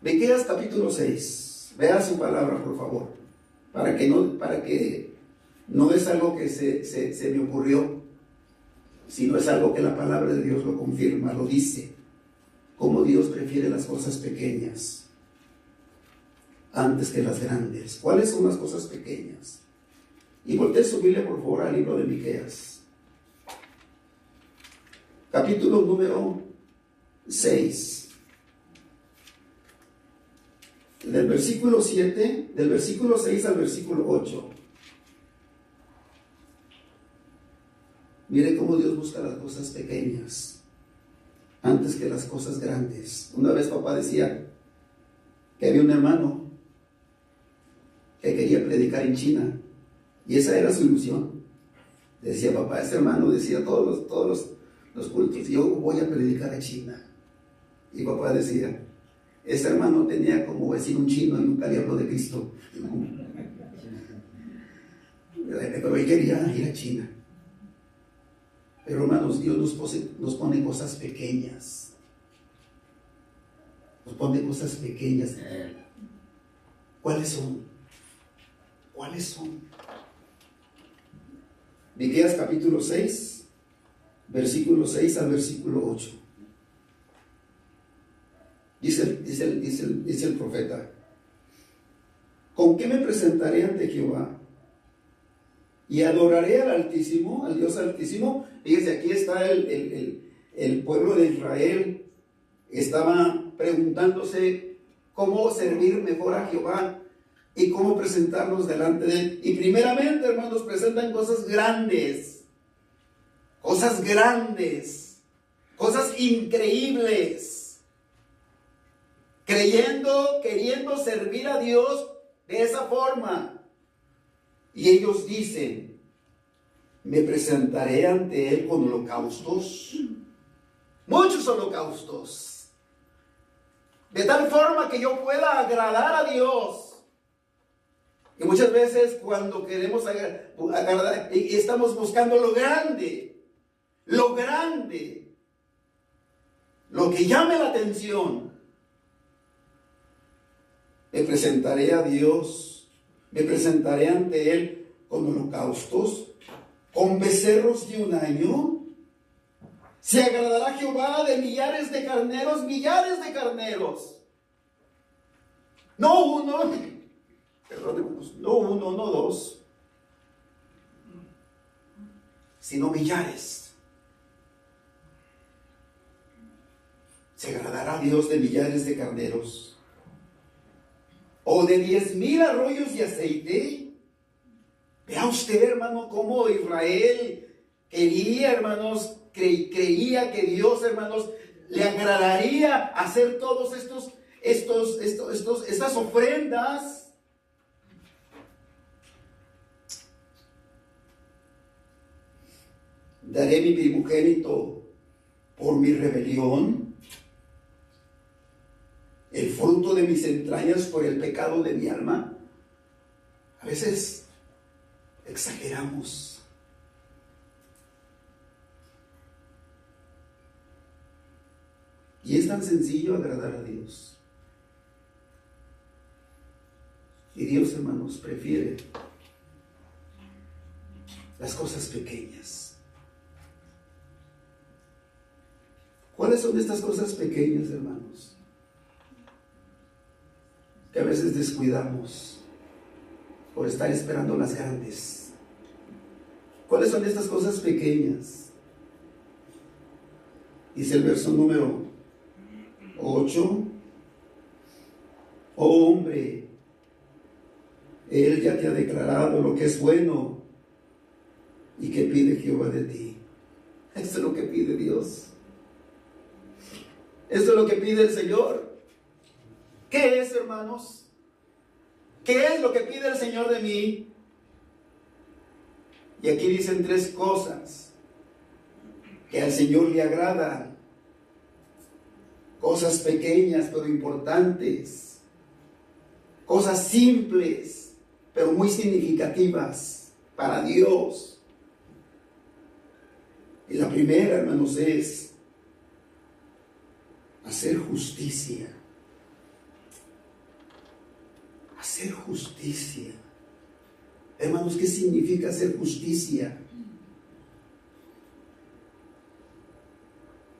Miqueas capítulo 6. Vea su palabra, por favor, para que no es algo que se me ocurrió, sino es algo que la palabra de Dios lo confirma, lo dice. Cómo Dios prefiere las cosas pequeñas antes que las grandes. ¿Cuáles son las cosas pequeñas? Y voltee su Biblia, por favor, al libro de Miqueas. Capítulo número 6. Del versículo 7, del versículo 6 al versículo 8. Mire cómo Dios busca las cosas pequeñas antes que las cosas grandes. Una vez papá decía que había un hermano que quería predicar en China, y esa era su ilusión. Decía papá, este hermano decía todos los cultos, yo voy a predicar a China. Y papá decía, este hermano tenía como vecino un chino y nunca le habló de Cristo. pero él quería ir a China. Pero hermanos, Dios nos pone cosas pequeñas. Nos pone cosas pequeñas. ¿Cuáles son? ¿Cuáles son? Miqueas capítulo 6, versículo 6 al versículo 8. Dice el profeta: ¿con qué me presentaré ante Jehová? Y adoraré al Altísimo, al Dios Altísimo. Fíjense, aquí está el pueblo de Israel. Estaba preguntándose cómo servir mejor a Jehová y cómo presentarnos delante de él. Y primeramente, hermanos, presentan cosas grandes, cosas increíbles, queriendo servir a Dios de esa forma. Y ellos dicen: me presentaré ante él con holocaustos, muchos holocaustos, de tal forma que yo pueda agradar a Dios. Y muchas veces cuando queremos agradar, estamos buscando lo grande, lo que llame la atención. Me presentaré a Dios, me presentaré ante él con holocaustos, con becerros de un año. Se agradará Jehová de millares de carneros. No uno, no dos, sino millares. Se agradará Dios de millares de carneros, o de 10,000 arroyos de aceite. Vea usted, hermano, cómo Israel quería, hermanos, creía que Dios, hermanos, le agradaría hacer todos estas ofrendas. Daré mi primogénito por mi rebelión, el fruto de mis entrañas por el pecado de mi alma. A veces exageramos. Y es tan sencillo agradar a Dios. Y Dios, hermanos, prefiere las cosas pequeñas. ¿Cuáles son estas cosas pequeñas, hermanos? Que a veces descuidamos por estar esperando las grandes. ¿Cuáles son estas cosas pequeñas? Dice el verso número 8: oh hombre, él ya te ha declarado lo que es bueno y que pide Jehová de ti. Esto es lo que pide Dios. Esto es lo que pide el Señor. ¿Qué es, hermanos? ¿Qué es lo que pide el Señor de mí? Y aquí dicen 3 cosas que al Señor le agradan. Cosas pequeñas pero importantes. Cosas simples pero muy significativas para Dios. Y la primera, hermanos, es hacer justicia. Hacer justicia. Hermanos, ¿qué significa hacer justicia?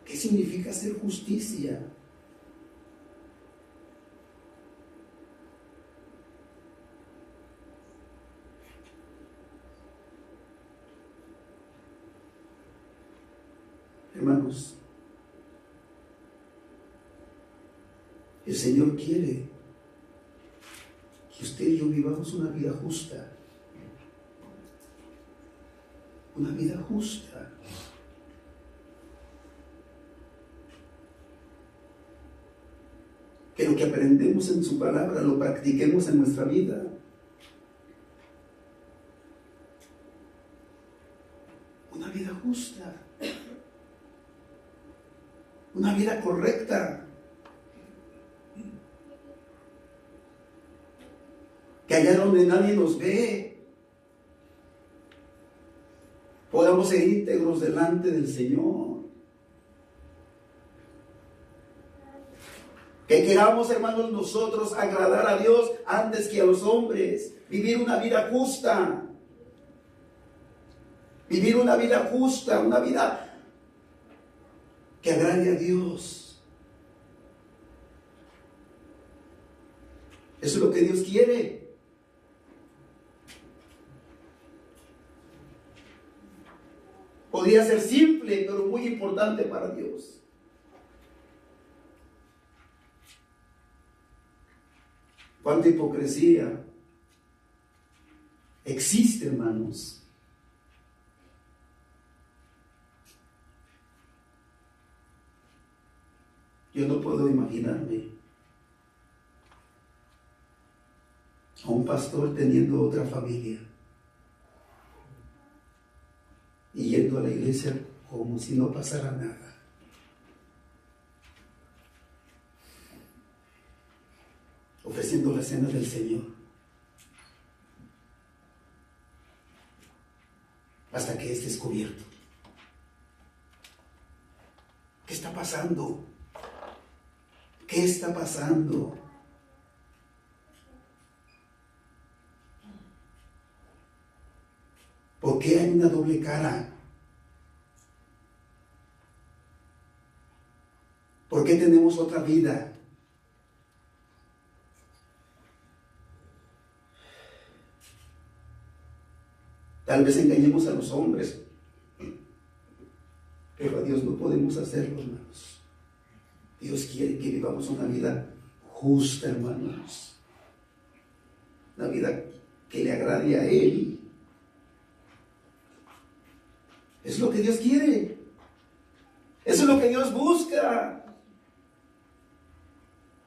¿Qué significa hacer justicia? Hermanos, el Señor quiere que usted y yo vivamos una vida justa. Una vida justa. Que lo que aprendemos en su palabra lo practiquemos en nuestra vida. Una vida justa. Una vida correcta. Que allá donde nadie nos ve, podamos ser íntegros delante del Señor. Que queramos, hermanos, nosotros agradar a Dios antes que a los hombres. Vivir una vida justa. Vivir una vida justa, una vida que agrade a Dios. Eso es lo que Dios quiere. Podría ser simple, pero muy importante para Dios. ¿Cuánta hipocresía existe, hermanos? Yo no puedo imaginarme a un pastor teniendo otra familia y yendo a la iglesia como si no pasara nada. Ofreciendo la cena del Señor. Hasta que es descubierto. ¿Qué está pasando? ¿Qué está pasando? ¿Por qué hay una doble cara? ¿Por qué tenemos otra vida? Tal vez engañemos a los hombres, pero a Dios no podemos hacerlo, hermanos. Dios quiere que vivamos una vida justa, hermanos. Una vida que le agrade a Él. Es lo que Dios quiere. Eso es lo que Dios busca.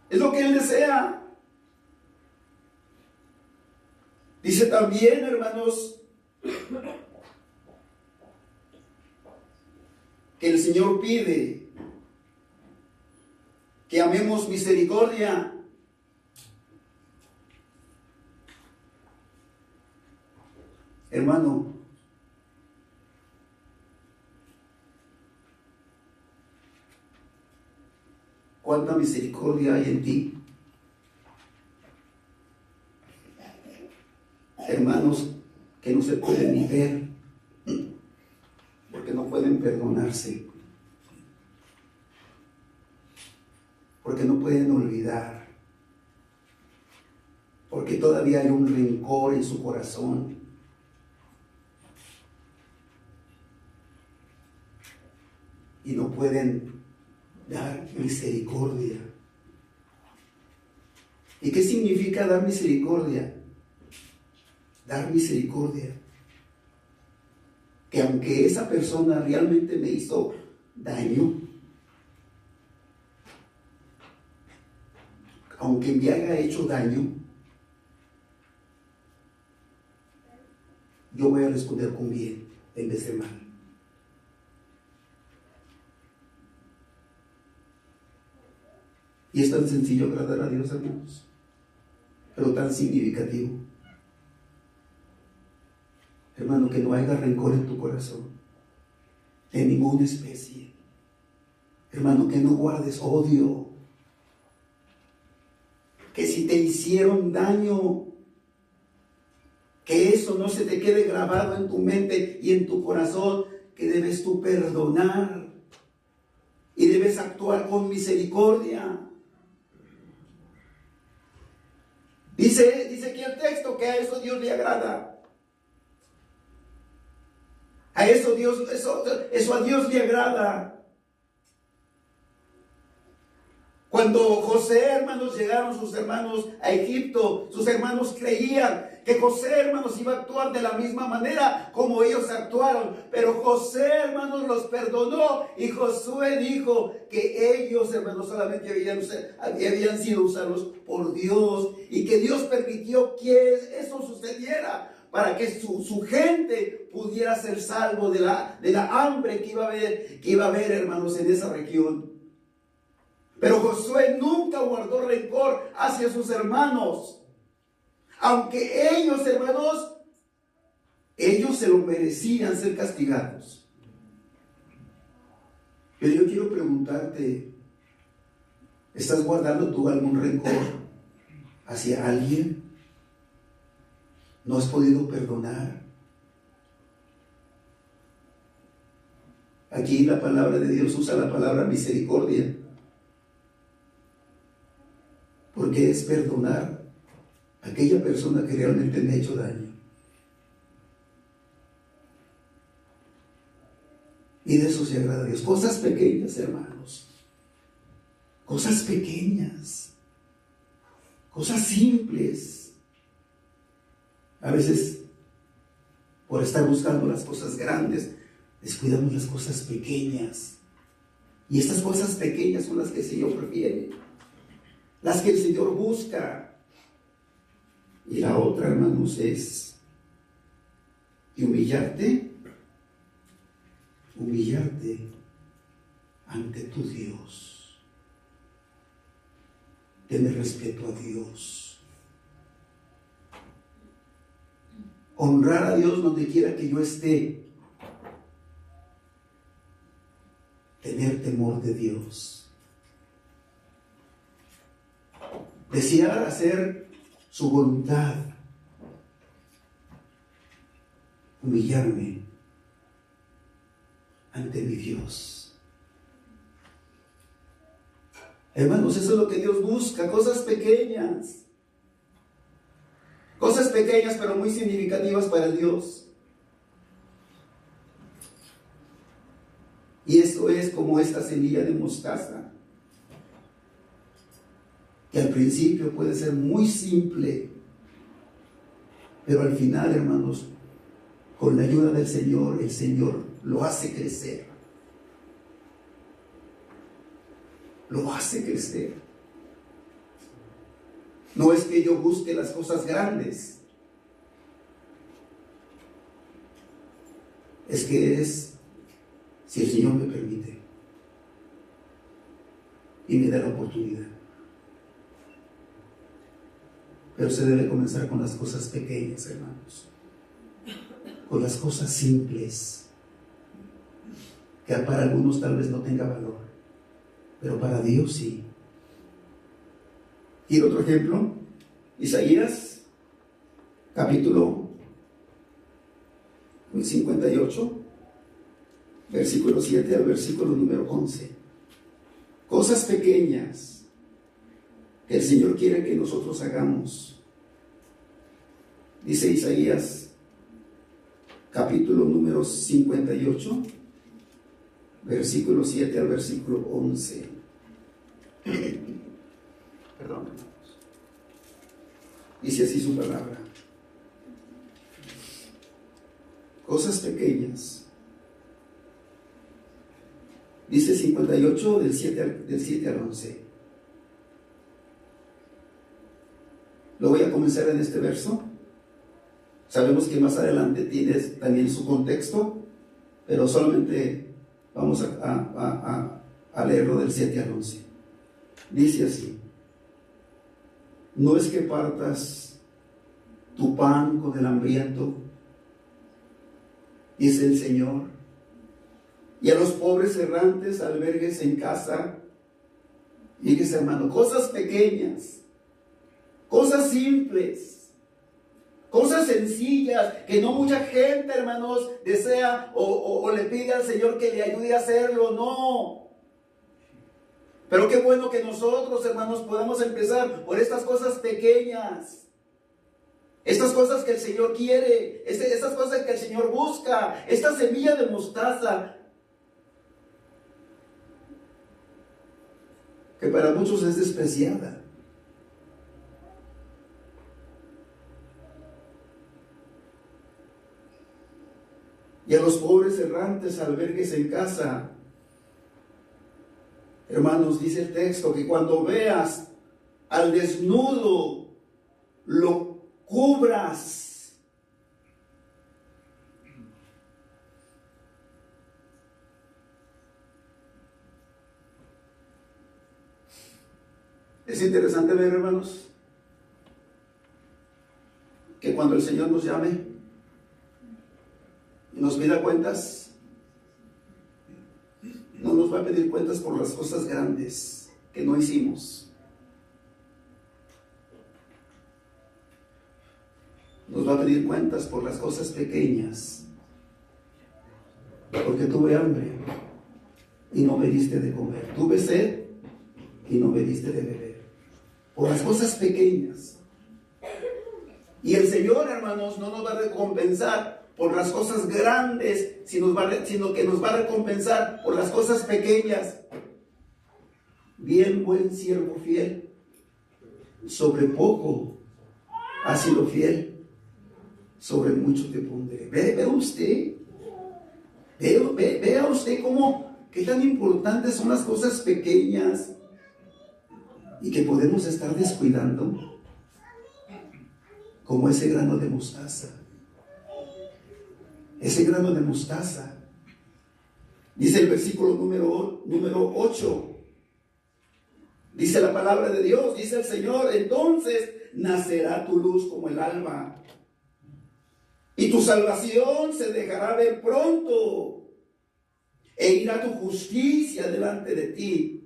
Es lo que Él desea. Dice también, hermanos, que el Señor pide que amemos misericordia. Hermano, ¿cuánta misericordia hay en ti? Hermanos que no se pueden ni ver, porque no pueden perdonarse, porque no pueden olvidar, porque todavía hay un rencor en su corazón. Y no pueden dar misericordia. ¿Y qué significa dar misericordia? Dar misericordia. Que aunque esa persona realmente me hizo daño, aunque me haya hecho daño, yo voy a responder con bien en vez de mal. Y es tan sencillo agradar a Dios, hermanos, pero tan significativo. Hermano, que no haya rencor en tu corazón, de ninguna especie. Hermano, que no guardes odio. Que si te hicieron daño, que eso no se te quede grabado en tu mente y en tu corazón, que debes tú perdonar y debes actuar con misericordia. Dice aquí el texto que a eso Dios le agrada. A eso a Dios le agrada. Cuando José, hermanos, llegaron sus hermanos a Egipto, sus hermanos creían que José, hermanos, iba a actuar de la misma manera como ellos actuaron. Pero José, hermanos, los perdonó y Josué dijo que ellos, hermanos, solamente habían sido usados por Dios y que Dios permitió que eso sucediera para que su gente pudiera ser salvo de la hambre que iba a haber, hermanos, en esa región. Pero Josué nunca guardó rencor hacia sus hermanos. Aunque ellos, hermanos, Ellos se lo merecían ser castigados. Pero yo quiero preguntarte, ¿estás guardando tú algún rencor hacia alguien? ¿No has podido perdonar? Aquí la palabra de Dios usa la palabra misericordia, porque es perdonar a aquella persona que realmente me ha hecho daño. Y de eso se agrada a Dios. Cosas pequeñas, hermanos. Cosas pequeñas. Cosas simples. A veces, por estar buscando las cosas grandes, descuidamos las cosas pequeñas. Y estas cosas pequeñas son las que el Señor prefiere. Las que el Señor busca. Y la otra, hermanos, es humillarte ante tu Dios. Tener respeto a Dios. Honrar a Dios donde quiera que yo esté. Tener temor de Dios. Desear hacer su voluntad. Humillarme ante mi Dios. Hermanos, eso es lo que Dios busca, cosas pequeñas. Cosas pequeñas pero muy significativas para Dios. Y eso es como esta semilla de mostaza, que al principio puede ser muy simple, pero al final, hermanos, con la ayuda del Señor, el Señor lo hace crecer. Lo hace crecer. No es que yo busque las cosas grandes. Es que es si el Señor me permite y me da la oportunidad. Pero se debe comenzar con las cosas pequeñas, hermanos. Con las cosas simples, que para algunos tal vez no tenga valor, pero para Dios sí. ¿Quiere otro ejemplo? Isaías, capítulo 58, versículo 7 al versículo número 11. Cosas pequeñas que el Señor quiere que nosotros hagamos. Dice Isaías, capítulo número 58, versículo 7 al versículo 11. Perdón, hermanos. Dice así su palabra. Cosas pequeñas. Dice 58 del 7 al 11. Lo voy a comenzar en este verso. Sabemos que más adelante tiene también su contexto, pero solamente vamos a leerlo del 7 al 11. Dice así: no es que partas tu pan con el hambriento, dice el Señor, y a los pobres errantes albergues en casa. Fíjese, hermano, cosas pequeñas, cosas simples, cosas sencillas que no mucha gente, hermanos, desea o le pide al Señor que le ayude a hacerlo. No. Pero qué bueno que nosotros, hermanos, podamos empezar por estas cosas pequeñas. Estas cosas que el Señor quiere, estas cosas que el Señor busca, esta semilla de mostaza, que para muchos es despreciada. Y a los pobres errantes albergues en casa. Hermanos, dice el texto que cuando veas al desnudo, lo cubras. Es interesante ver, hermanos, que cuando el Señor nos llame, pida cuentas, no nos va a pedir cuentas por las cosas grandes que no hicimos. Nos va a pedir cuentas por las cosas pequeñas. Porque tuve hambre y no me diste de comer. Tuve sed y no me diste de beber. Por las cosas pequeñas. Y el Señor, hermanos, no nos va a recompensar por las cosas grandes, sino que nos va a recompensar por las cosas pequeñas. Bien, buen siervo fiel, sobre poco has sido fiel, sobre mucho te pondré. Vea usted, vea usted cómo, qué tan importantes son las cosas pequeñas y que podemos estar descuidando, como ese grano de mostaza. Ese grano de mostaza. Dice el versículo número 8. Dice la palabra de Dios, dice el Señor: entonces nacerá tu luz como el alba, y tu salvación se dejará ver pronto, e irá tu justicia delante de ti.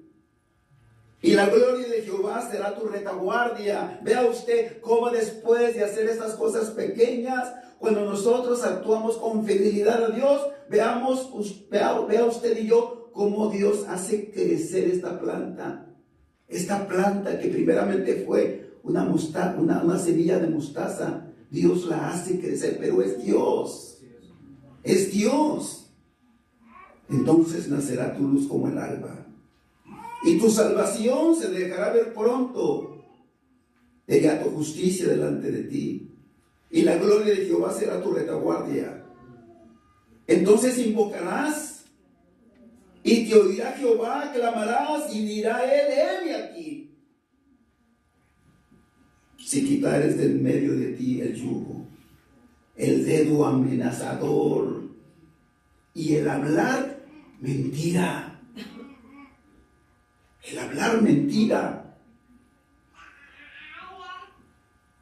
Y la gloria de Jehová será tu retaguardia. Vea usted cómo después de hacer estas cosas pequeñas, cuando nosotros actuamos con fidelidad a Dios, vea usted y yo cómo Dios hace crecer esta planta. Esta planta que primeramente fue una semilla de mostaza. Dios la hace crecer, pero es Dios. Es Dios. Entonces nacerá tu luz como el alba, y tu salvación se dejará ver pronto. Irá tu justicia delante de ti, y la gloria de Jehová será tu retaguardia. Entonces invocarás, y te oirá Jehová, clamarás, y dirá él: heme aquí. Si quitares del medio de ti el yugo, el dedo amenazador y el hablar mentira. El hablar mentira.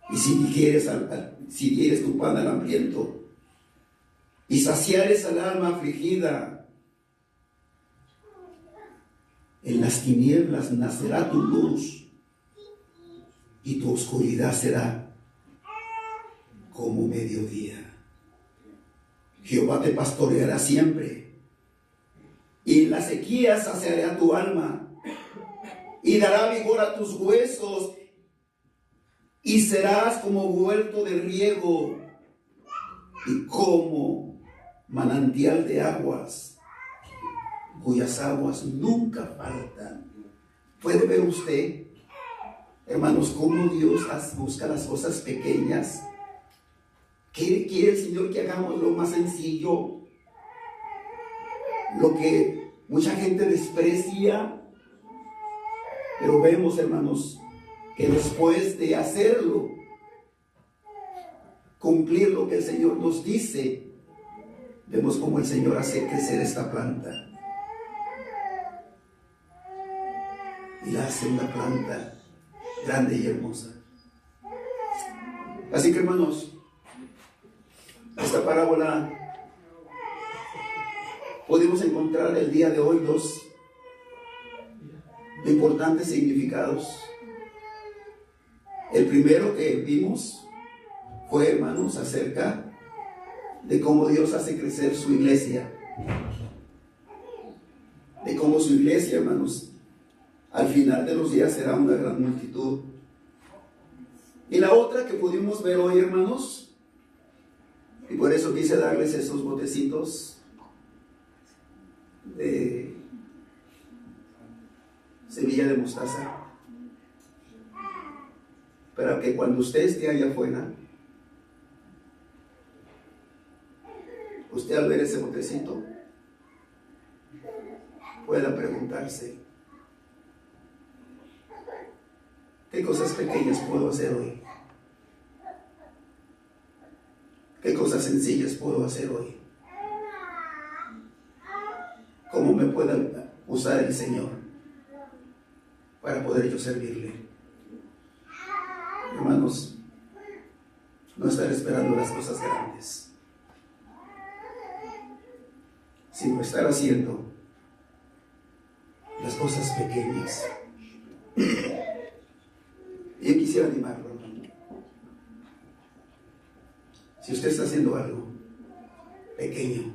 Y si dieres tu pan al hambriento, y saciares al alma afligida, en las tinieblas nacerá tu luz, y tu oscuridad será como mediodía. Jehová te pastoreará siempre, y en la sequía saciará tu alma, y dará vigor a tus huesos, y serás como huerto de riego, y como manantial de aguas, cuyas aguas nunca faltan. ¿Puede ver usted, hermanos, cómo Dios busca las cosas pequeñas? Quiere el Señor que hagamos lo más sencillo, lo que mucha gente desprecia. Pero vemos, hermanos, que después de hacerlo, cumplir lo que el Señor nos dice, vemos cómo el Señor hace crecer esta planta. Y la hace una planta grande y hermosa. Así que, hermanos, esta parábola podemos encontrar el día de hoy dos importantes significados. El primero que vimos fue, hermanos, acerca de cómo Dios hace crecer su iglesia, de cómo su iglesia, hermanos, al final de los días será una gran multitud. Y la otra que pudimos ver hoy, hermanos, y por eso quise darles esos botecitos de semilla de mostaza, para que cuando usted esté allá afuera, usted al ver ese botecito pueda preguntarse: ¿qué cosas pequeñas puedo hacer hoy? ¿Qué cosas sencillas puedo hacer hoy? ¿Cómo me puede usar el Señor para poder yo servirle? Hermanos, no estar esperando las cosas grandes. sino estar haciendo las cosas pequeñas. Y yo quisiera animarlo, hermano. Si usted está haciendo algo pequeño,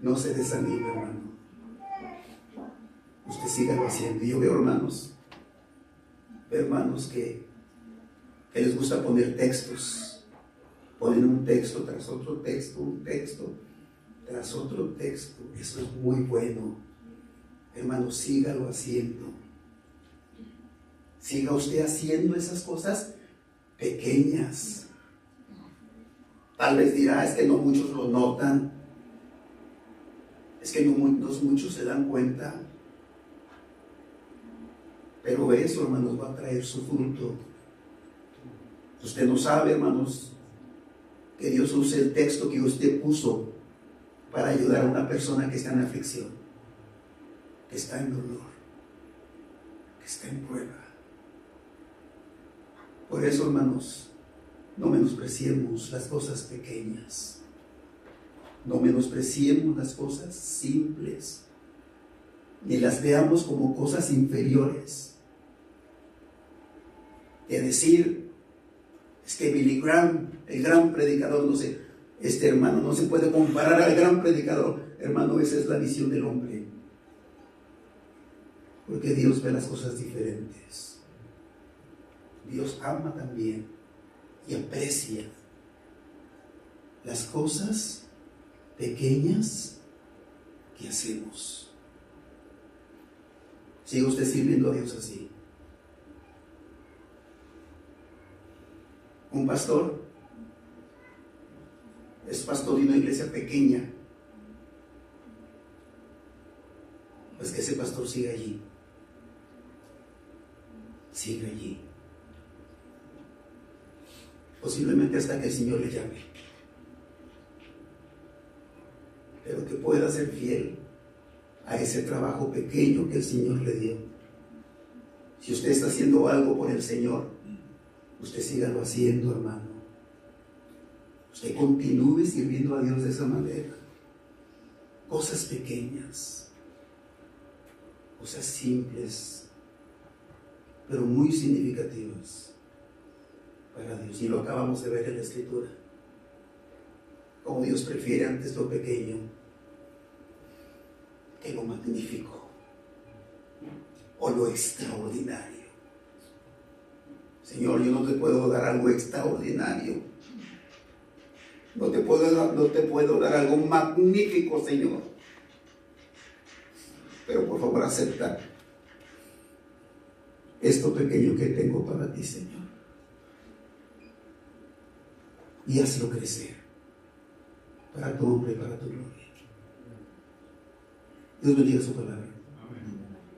no se desanime, hermano. Usted sígalo haciendo. Y yo veo hermanos que les gusta poner textos. Ponen un texto tras otro texto, un texto tras otro texto. Eso es muy bueno. Hermano, sígalo haciendo. Siga usted haciendo esas cosas pequeñas. Tal vez dirá, es que no muchos lo notan. Es que no muchos se dan cuenta. Pero eso, hermanos, va a traer su fruto. Usted no sabe, hermanos, que Dios use el texto que usted puso para ayudar a una persona que está en aflicción, que está en dolor, que está en prueba. Por eso, hermanos, no menospreciemos las cosas pequeñas. No menospreciemos las cosas simples. Ni las veamos como cosas inferiores. De decir, es que Billy Graham, el gran predicador, no sé, este hermano no se puede comparar al gran predicador. Hermano, esa es la visión del hombre. Porque Dios ve las cosas diferentes. Dios ama también y aprecia las cosas pequeñas que hacemos. Siga usted sirviendo a Dios así. Un pastor es pastor de una iglesia pequeña. Pues que ese pastor siga allí. Siga allí. Posiblemente hasta que el Señor le llame. Pero que pueda ser fiel a ese trabajo pequeño que el Señor le dio. Si usted está haciendo algo por el Señor, usted sígalo haciendo, hermano. Usted continúe sirviendo a Dios de esa manera. Cosas pequeñas, cosas simples, pero muy significativas para Dios. Y lo acabamos de ver en la Escritura. Como Dios prefiere antes lo pequeño que lo magnífico o lo extraordinario. Señor, yo no te puedo dar algo extraordinario. No te puedo dar algo magnífico, Señor. Pero por favor, acepta esto pequeño que tengo para ti, Señor. Y hazlo crecer para tu nombre y para tu gloria. Dios bendiga su palabra.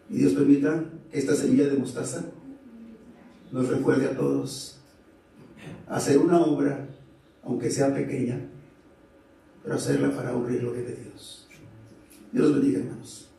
Y Dios permita que esta semilla de mostaza nos recuerde a todos a hacer una obra, aunque sea pequeña, pero hacerla para honrar y gloria de Dios. Dios bendiga, hermanos.